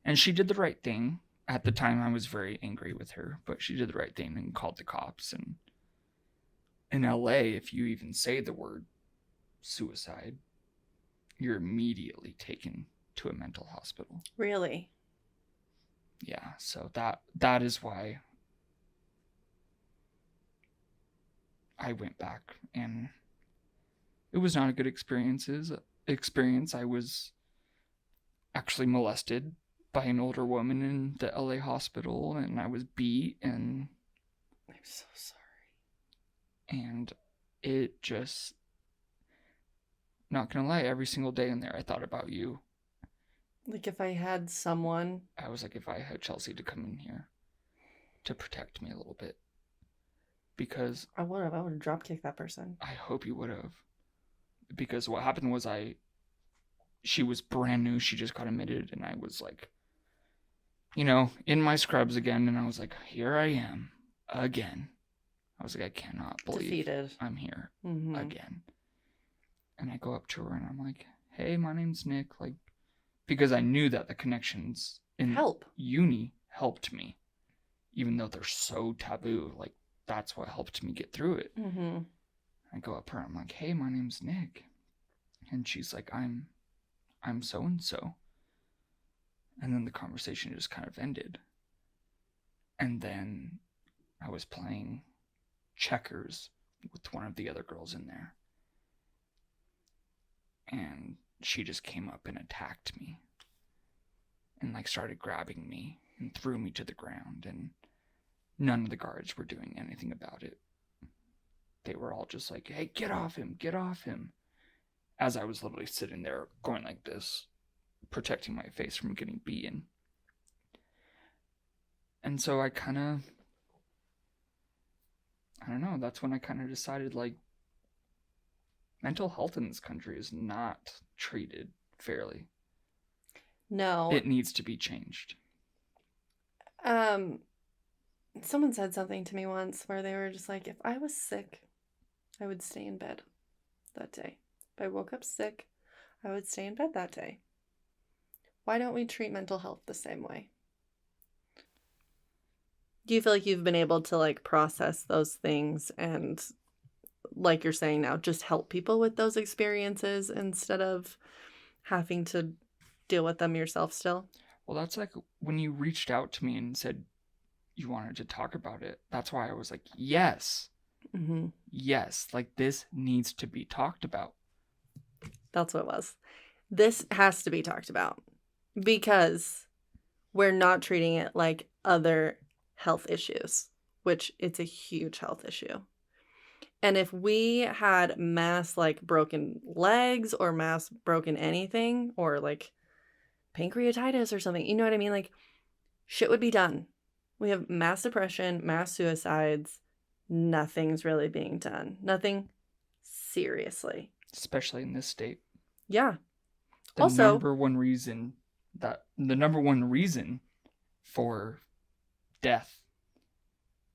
And she did the right thing. At the time, I was very angry with her, but she did the right thing and called the cops. And in LA, if you even say the word suicide, you're immediately taken to a mental hospital. Really? Yeah, so that is why I went back, and it was not a good experience. I was actually molested by an older woman in the LA hospital, and I was beat, and I'm so sorry. And it just, not gonna lie, every single day in there I thought about you. Like, if I had someone, I was like, if I had Chelsea to come in here to protect me a little bit, because I would have drop kicked that person. I hope you would have, because what happened was she was brand new, she just got admitted, and I was like, you know, in my scrubs again, and I was like, here I am again. I was like, I cannot believe defeated. I'm here again. And I go up to her and I'm like, hey, my name's Nick. Like, because I knew that the connections in uni helped me, even though they're so taboo. Like, that's what helped me get through it. I go up to her, I'm like, hey, my name's Nick. And she's like, I'm so-and-so. And then the conversation just kind of ended. And then I was playing checkers with one of the other girls in there. And she just came up and attacked me. And like started grabbing me and threw me to the ground. And none of the guards were doing anything about it. They were all just like, hey, get off him, get off him. As I was literally sitting there going like this, protecting my face from getting beaten. And so I don't know, that's when I kind of decided, like, mental health in this country is not treated fairly. No. It needs to be changed. Someone said something to me once where they were just like, if I was sick, I would stay in bed that day. If I woke up sick, I would stay in bed that day. Why don't we treat mental health the same way? Do you feel like you've been able to, like, process those things and, like you're saying now, just help people with those experiences instead of having to deal with them yourself still? Well, that's like when you reached out to me and said you wanted to talk about it. That's why I was like, yes. Mm-hmm. Yes, like this needs to be talked about. That's what it was. This has to be talked about because we're not treating it like other health issues, which it's a huge health issue. And if we had mass like broken legs or mass broken anything or like pancreatitis or something, you know what I mean? Like shit would be done. We have mass depression, mass suicides. Nothing's really being done. Nothing seriously. Especially in this state. Yeah. The Also, number one reason for death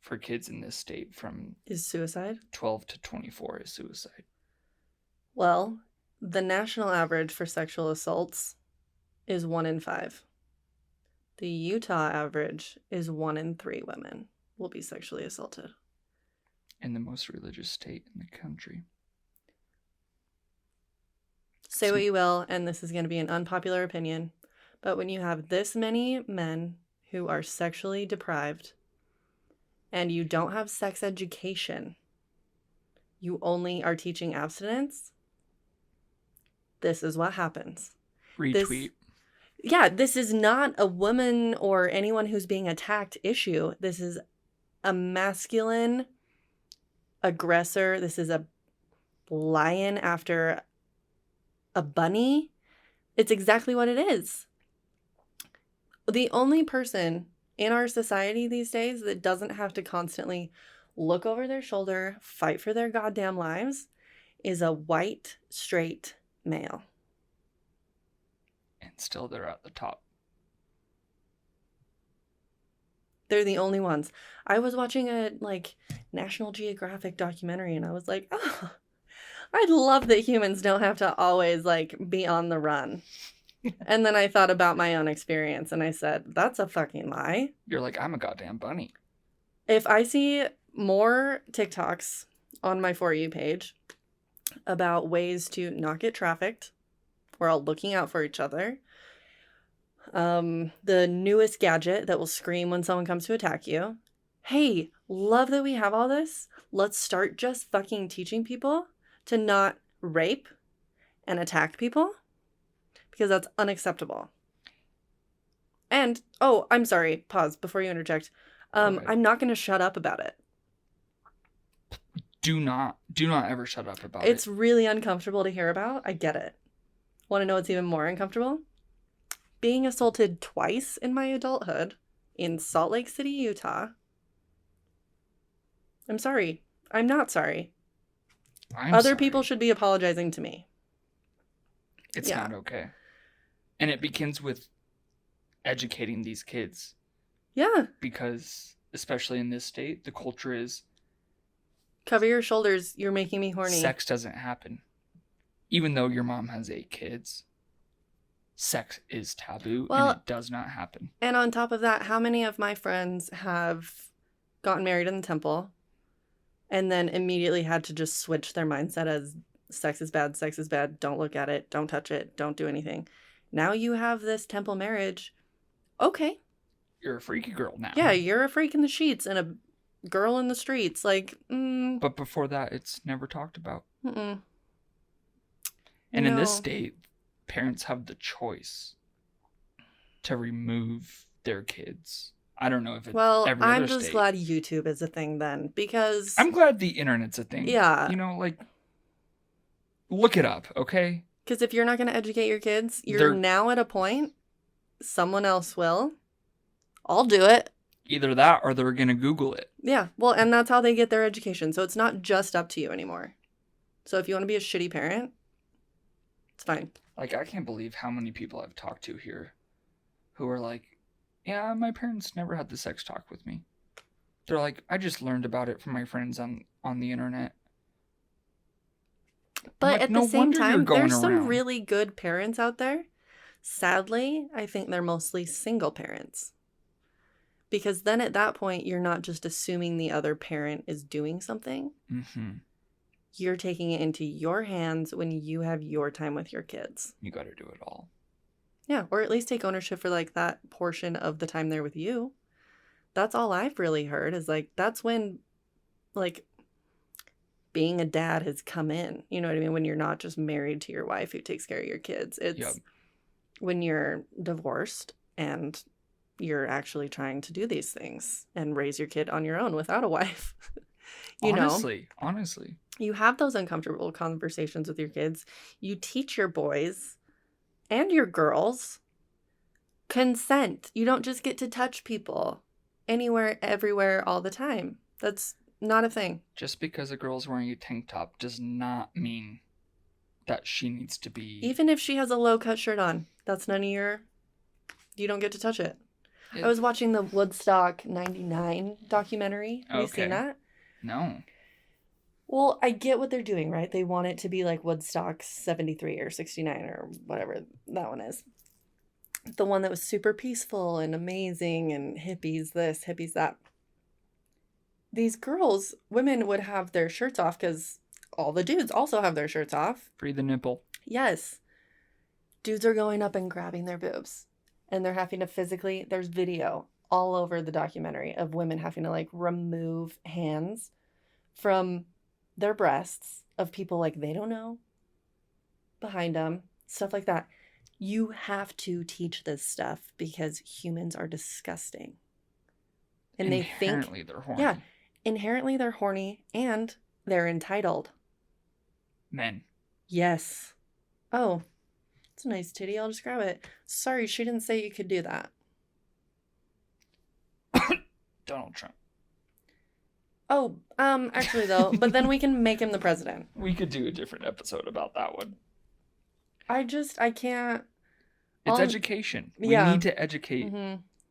for kids in this state from is suicide. 12 to 24 is suicide. Well, the national average for sexual assaults is 1 in 5. The Utah average is 1 in 3 women will be sexually assaulted. In the most religious state in the country. Say what you will, and this is going to be an unpopular opinion, but when you have this many men who are sexually deprived and you don't have sex education, you only are teaching abstinence, this is what happens. Retweet. This is not a woman or anyone who's being attacked issue. This is a masculine aggressor. This is a lion after a bunny. It's exactly what it is. The only person in our society these days that doesn't have to constantly look over their shoulder, fight for their goddamn lives, is a white, straight male. And still they're at the top. They're the only ones. I was watching a National Geographic documentary and I was like, oh, I'd love that humans don't have to always be on the run. And then I thought about my own experience and I said, that's a fucking lie. You're like, I'm a goddamn bunny. If I see more TikToks on my For You page about ways to not get trafficked, we're all looking out for each other. The newest gadget that will scream when someone comes to attack you. Hey, love that we have all this. Let's start just fucking teaching people to not rape and attack people because that's unacceptable. And, oh, I'm sorry. Pause before you interject. Okay. I'm not going to shut up about it. Do not ever shut up about it. It's really uncomfortable to hear about. I get it. Want to know what's even more uncomfortable? Being assaulted twice in my adulthood in Salt Lake City, Utah. I'm sorry. I'm not sorry. Other people should be apologizing to me. It's not okay. And it begins with educating these kids. Yeah. Because, especially in this state, the culture is... Cover your shoulders. You're making me horny. Sex doesn't happen. Even though your mom has 8 kids, sex is taboo and it does not happen. And on top of that, how many of my friends have gotten married in the temple and then immediately had to just switch their mindset as sex is bad, don't look at it, don't touch it, don't do anything. Now you have this temple marriage. Okay. You're a freaky girl now. Yeah, you're a freak in the sheets and a girl in the streets. But before that, it's never talked about. Mm-mm. And in this state, parents have the choice to remove their kids. I don't know if it's every other state. Well, I'm just glad YouTube is a thing then, because... I'm glad the internet's a thing. Yeah. Look it up, okay? Because if you're not going to educate your kids, you're now at a point, someone else will. I'll do it. Either that or they're going to Google it. Yeah, well, and that's how they get their education. So it's not just up to you anymore. So if you want to be a shitty parent, it's fine. I can't believe how many people I've talked to here who are like, yeah, my parents never had the sex talk with me. They're like, I just learned about it from my friends on the internet. But at the same time, there's some really good parents out there. Sadly, I think they're mostly single parents. Because then at that point, you're not just assuming the other parent is doing something. Mm-hmm. You're taking it into your hands when you have your time with your kids. You got to do it all. Yeah, or at least take ownership for like that portion of the time they're with you. That's all I've really heard is like that's when like being a dad has come in. You know what I mean? When you're not just married to your wife who takes care of your kids. It's Yep. when you're divorced and you're actually trying to do these things and raise your kid on your own without a wife. Honestly. You have those uncomfortable conversations with your kids. You teach your boys and your girls consent. You don't just get to touch people anywhere, everywhere, all the time. That's not a thing. Just because a girl's wearing a tank top does not mean that she needs to be... Even if she has a low-cut shirt on, that's none of your... You don't get to touch it. I was watching the Woodstock 99 documentary. Have you seen that? No. Well, I get what they're doing, right? They want it to be like Woodstock 73 or 69 or whatever that one is. The one that was super peaceful and amazing and hippies this, hippies that. These girls, women would have their shirts off because all the dudes also have their shirts off. Free the nipple. Yes. Dudes are going up and grabbing their boobs. And they're having to physically, there's video all over the documentary of women having to like remove hands from their breasts of people like they don't know behind them, stuff like that. You have to teach this stuff because humans are disgusting. And inherently they're horny. Yeah, inherently they're horny and they're entitled. Men. Yes. Oh, it's a nice titty. I'll just grab it. Sorry, she didn't say you could do that. Donald Trump. Oh, actually though, but then we can make him the president. We could do a different episode about that one. I can't. It's education. We need to educate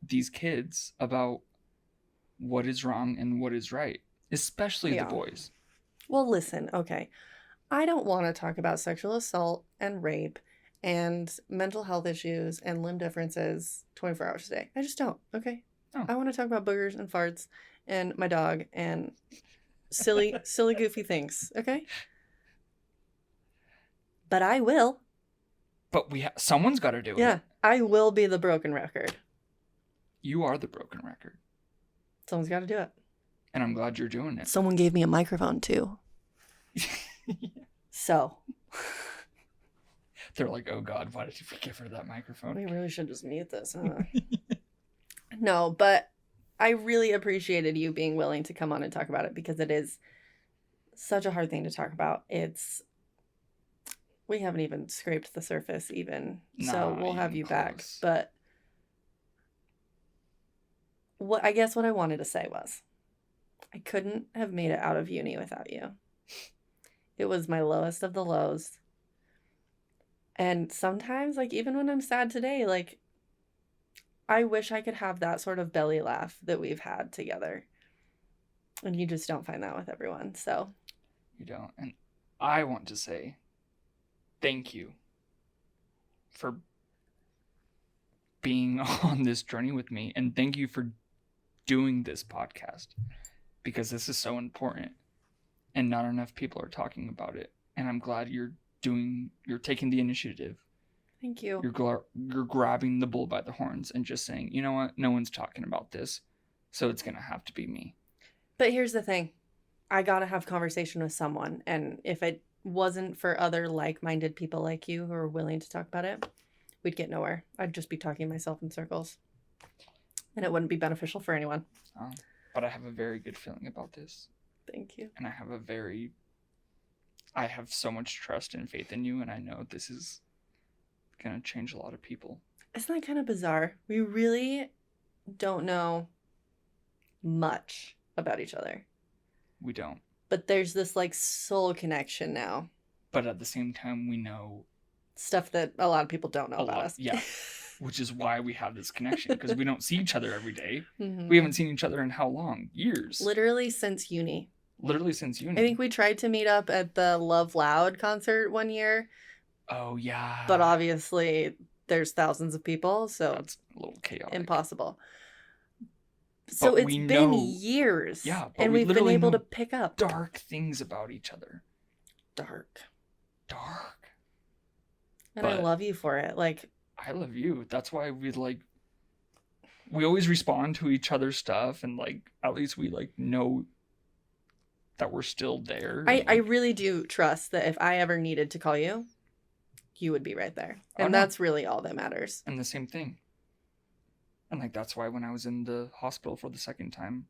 these kids about what is wrong and what is right, especially the boys. Well, listen, okay. I don't want to talk about sexual assault and rape and mental health issues and limb differences 24 hours a day. I just don't, okay? Oh. I want to talk about boogers and farts and my dog and silly, goofy things, okay? But I will. But someone's got to do it. Yeah, I will be the broken record. You are the broken record. Someone's got to do it. And I'm glad you're doing it. Someone gave me a microphone too. So. They're like, oh God, why did we give her that microphone? We really should just mute this, huh? No, but I really appreciated you being willing to come on and talk about it because it is such a hard thing to talk about. We haven't even scraped the surface even. So we'll have you back. But what I wanted to say was I couldn't have made it out of uni without you. It was my lowest of the lows. And sometimes, like, even when I'm sad today, like, I wish I could have that sort of belly laugh that we've had together. And you just don't find that with everyone, so. You don't. And I want to say thank you for being on this journey with me. And thank you for doing this podcast. Because this is so important. And not enough people are talking about it. And I'm glad you're taking the initiative. Thank you. You're grabbing the bull by the horns and just saying, you know what? No one's talking about this. So it's going to have to be me. But here's the thing. I got to have conversation with someone. And if it wasn't for other like-minded people like you who are willing to talk about it, we'd get nowhere. I'd just be talking myself in circles. And it wouldn't be beneficial for anyone. But I have a very good feeling about this. Thank you. And I have so much trust and faith in you, and I know this is going to change a lot of people. Isn't that kind of bizarre? We really don't know much about each other. We don't. But there's this, like, soul connection now. But at the same time, we know stuff that a lot of people don't know about us. Yeah. Which is why we have this connection, because we don't see each other every day. Mm-hmm. We haven't seen each other in how long? Years. Literally since uni. I think we tried to meet up at the Love Loud concert one year. Oh, yeah. But obviously there's thousands of people, so that's a little chaotic. Impossible. So but it's been years. Yeah. And we've been able to pick up dark things about each other. Dark. And I love you for it. Like, I love you. That's why we always respond to each other's stuff, and like at least we like know that we're still there. I really do trust that if I ever needed to call you, you would be right there. And that's really all that matters. And the same thing. And like that's why when I was in the hospital for the second time,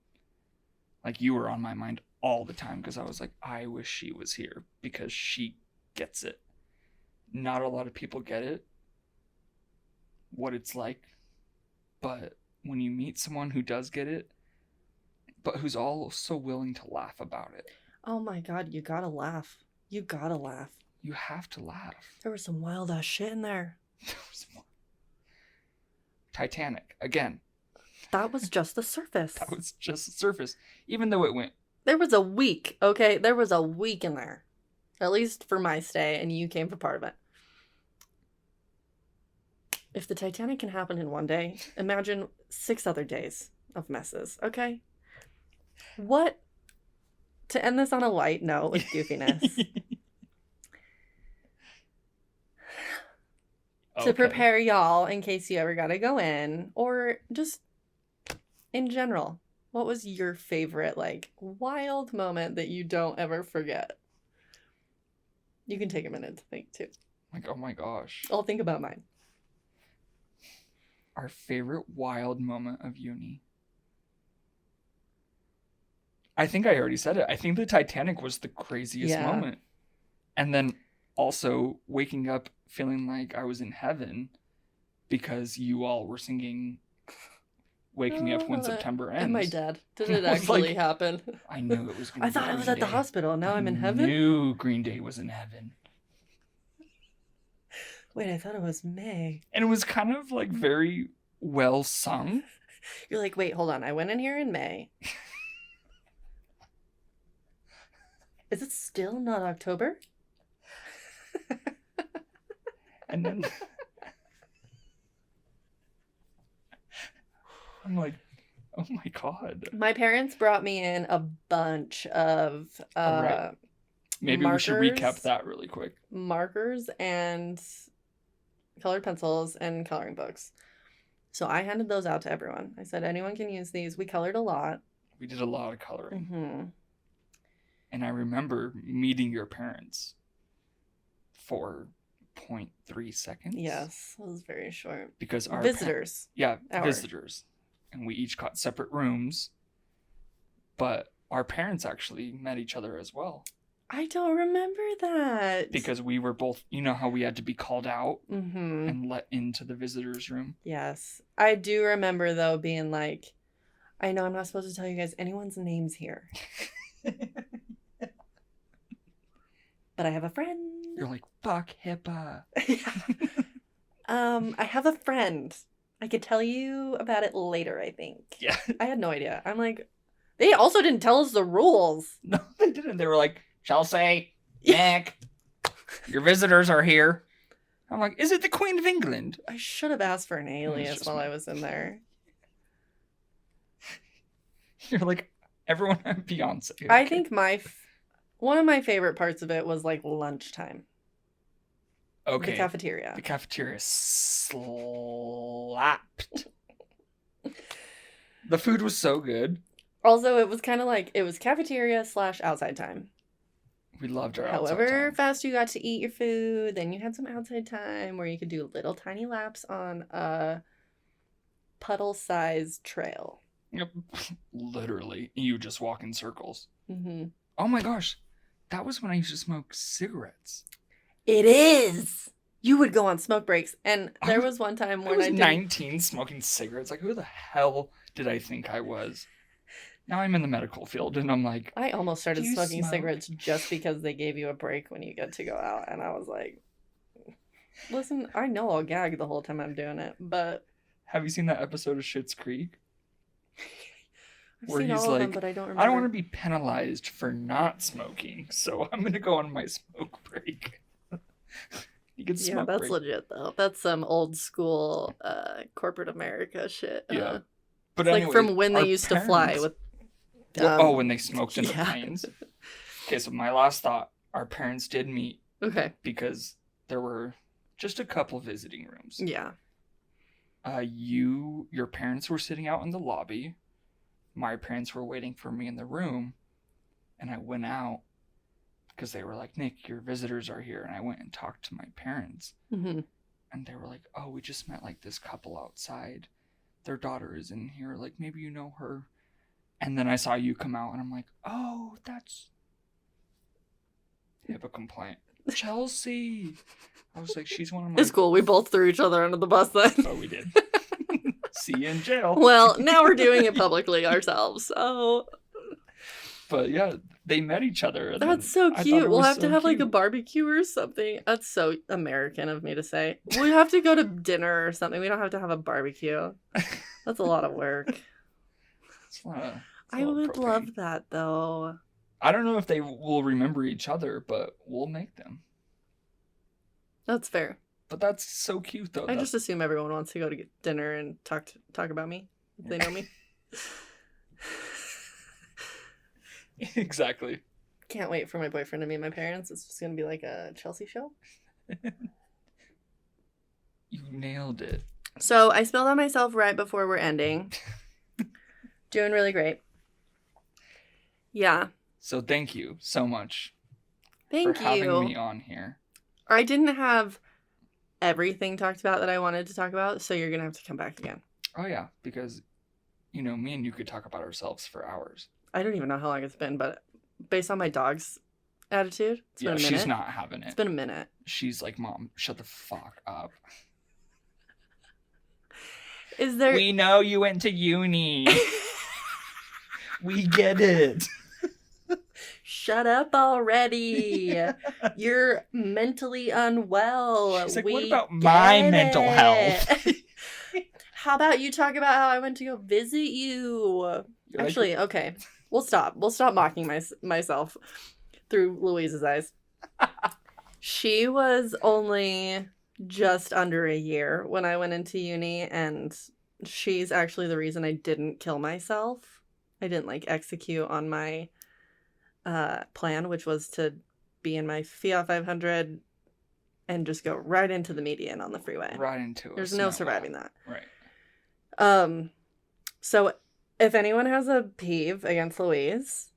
like you were on my mind all the time, because I was like, I wish she was here because she gets it. Not a lot of people get it, what it's like, but when you meet someone who does get it, but who's also willing to laugh about it. Oh my God, you gotta laugh. You gotta laugh. You have to laugh. There was some wild ass shit in there. Titanic, again. That was just the surface. That was just the surface. Even though it went... There was a week, okay? There was a week in there. At least for my stay, and you came for part of it. If the Titanic can happen in one day, imagine 6 other days of messes, okay? What? To end this on a light note with goofiness. To prepare y'all in case you ever gotta go in, or just in general, what was your favorite, like, wild moment that you don't ever forget? You can take a minute to think, too. Like, oh my gosh. I'll think about mine. Our favorite wild moment of uni. I think I already said it. I think the Titanic was the craziest moment. And then also waking up feeling like I was in heaven because you all were singing Wake Me Up When September Ends. Am I dead? Did it actually happen? I knew it was going to be I thought I was at the hospital. Now I'm in heaven? I knew Green Day was in heaven. Wait, I thought it was May. And it was kind of like very well sung. You're like, wait, hold on. I went in here in May. Is it still not October? And then I'm like, oh my God. My parents brought me in a bunch of right. Maybe markers, we should recap that really quick. Markers and colored pencils and coloring books. So I handed those out to everyone. I said, anyone can use these. We colored a lot. We did a lot of coloring. Mm-hmm. And I remember meeting your parents for 0.3 seconds. Yes, it was very short. Because our visitors. Visitors. And we each got separate rooms. But our parents actually met each other as well. I don't remember that. Because we were both, you know how we had to be called out mm-hmm. and let into the visitors room? Yes. I do remember, though, being like, I know I'm not supposed to tell you guys anyone's names here. But I have a friend. You're like, fuck HIPAA. I have a friend. I could tell you about it later, I think. Yeah. I had no idea. I'm like, they also didn't tell us the rules. No, they didn't. They were like, Chelsea, Nick, your visitors are here. I'm like, is it the Queen of England? I should have asked for an alias while I was in there. You're like, everyone had Beyonce. Okay. I think one of my favorite parts of it was like lunchtime. Okay. The cafeteria. The cafeteria slapped. The food was so good. Also, it was kind of like, it was cafeteria / outside time. We loved our However outside time. fast you got to eat your food, then you had some outside time where you could do little tiny laps on a puddle-sized trail. Yep. Literally. You just walk in circles. Mm-hmm. Oh my gosh. That was when I used to smoke cigarettes. It is! You would go on smoke breaks. And there was one time when I was 19 smoking cigarettes. Like, who the hell did I think I was? Now I'm in the medical field, and I'm like... I almost started smoking cigarettes just because they gave you a break when you get to go out. And I was like, listen, I know I'll gag the whole time I'm doing it, but... Have you seen that episode of Schitt's Creek? I've seen all of them, but I don't remember. I don't want to be penalized for not smoking, so I'm going to go on my smoke break. You can smoke that's break. legit, though. That's some old school corporate America shit. Yeah. But it's anyway, like from when they used to fly with... when they smoked in the planes. Okay, so my last thought, our parents did meet. Okay. Because there were just a couple visiting rooms. Yeah. Your parents were sitting out in the lobby. My parents were waiting for me in the room, and I went out because they were like, Nick, your visitors are here. And I went and talked to my parents, Mm-hmm. and they were like, oh, we just met like this couple outside. Their daughter is in here. Like, maybe you know her. And then I saw you come out, and I'm like, oh, that's HIPAA compliant. Chelsea. I was like, she's one of my... It's cool. We both threw each other under the bus then. Oh, we did. See you in jail. Well, now we're doing it publicly ourselves. So But yeah, they met each other. And that's so I thought cute. it We'll was have to so have like a cute. barbecue or something. That's so American of me to say. We have to go to dinner or something. We don't have to have a barbecue. That's a lot of work. It's a lot of- it's a I lot of would propane. love that though. I don't know if they will remember each other, but we'll make them. That's fair. But that's so cute, though. I just assume everyone wants to go to get dinner and talk about me. If they know me. Exactly. Can't wait for my boyfriend to meet my parents. It's just gonna be like a Chelsea show. You nailed it. So I spilled on myself right before we're ending. Doing really great. Yeah. So thank you so much Thank for having you. me on here. I didn't have everything talked about that I wanted to talk about, so you're gonna have to come back again. Oh, yeah, because, you know, me and you could talk about ourselves for hours. I don't even know how long it's been, but based on my dog's attitude, it's been a minute. She's not having it. It's been a minute. She's like, Mom, shut the fuck up. Is there... We know you went to uni. We get it. Shut up already. You're mentally unwell. She's like, We what about my get mental it." health? How about you talk about how I went to go visit you? You're like, Actually, okay. We'll stop. We'll stop mocking myself through Louise's eyes. She was only just under a year when I went into uni, and she's actually the reason I didn't kill myself. I didn't like execute on my plan, which was to be in my Fiat 500 and just go right into the median on the freeway. right into it. There's no surviving that. Right. So if anyone has a peeve against Louise,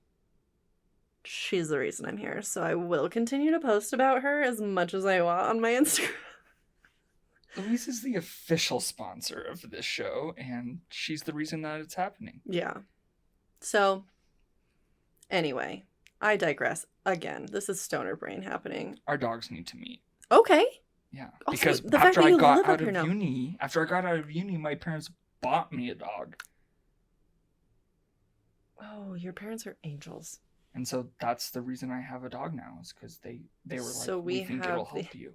she's the reason I'm here. So I will continue to post about her as much as I want on my Instagram. Louise is the official sponsor of this show, and she's the reason that it's happening. Yeah. So, anyway, I digress. Again, this is stoner brain happening. Our dogs need to meet. Okay. Yeah. Also, Because the fact after that I you got live up out here of now. uni, my parents bought me a dog. Oh, your parents are angels. And so that's the reason I have a dog now, is because they were like, So we we think have it'll the- help you.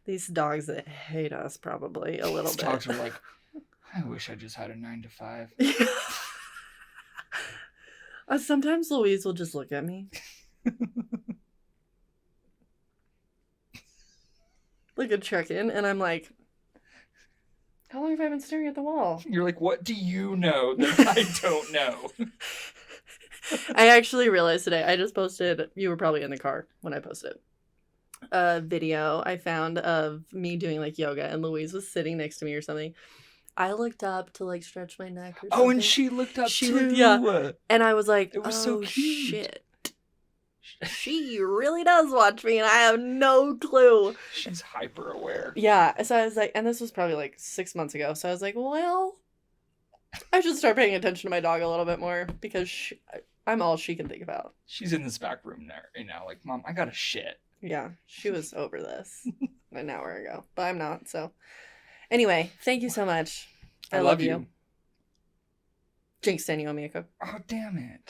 These dogs that hate us probably a little These bit. dogs are like, I wish I just had a 9 to 5. Sometimes Louise will just look at me. Like a check-in, and I'm like, how long have I been staring at the wall? You're like, what do you know that I don't know? I actually realized today, I just posted, you were probably in the car when I posted it, a video I found of me doing like yoga, and Louise was sitting next to me or something. I looked up to like stretch my neck or something. Oh, and she looked up She too. looked- yeah. And I was like, It was oh so cute. shit. She really does watch me, and I have no clue. She's hyper aware. Yeah, so I was like, and this was probably like 6 months ago, so I was like, well, I should start paying attention to my dog a little bit more, because I'm all she can think about. She's in this back room there right now, like, Mom, I got a shit. Yeah, she was over this an hour ago, but I'm not, so. Anyway, thank you so much. I love you. Jinx, you owe me a Coke. Oh, damn it.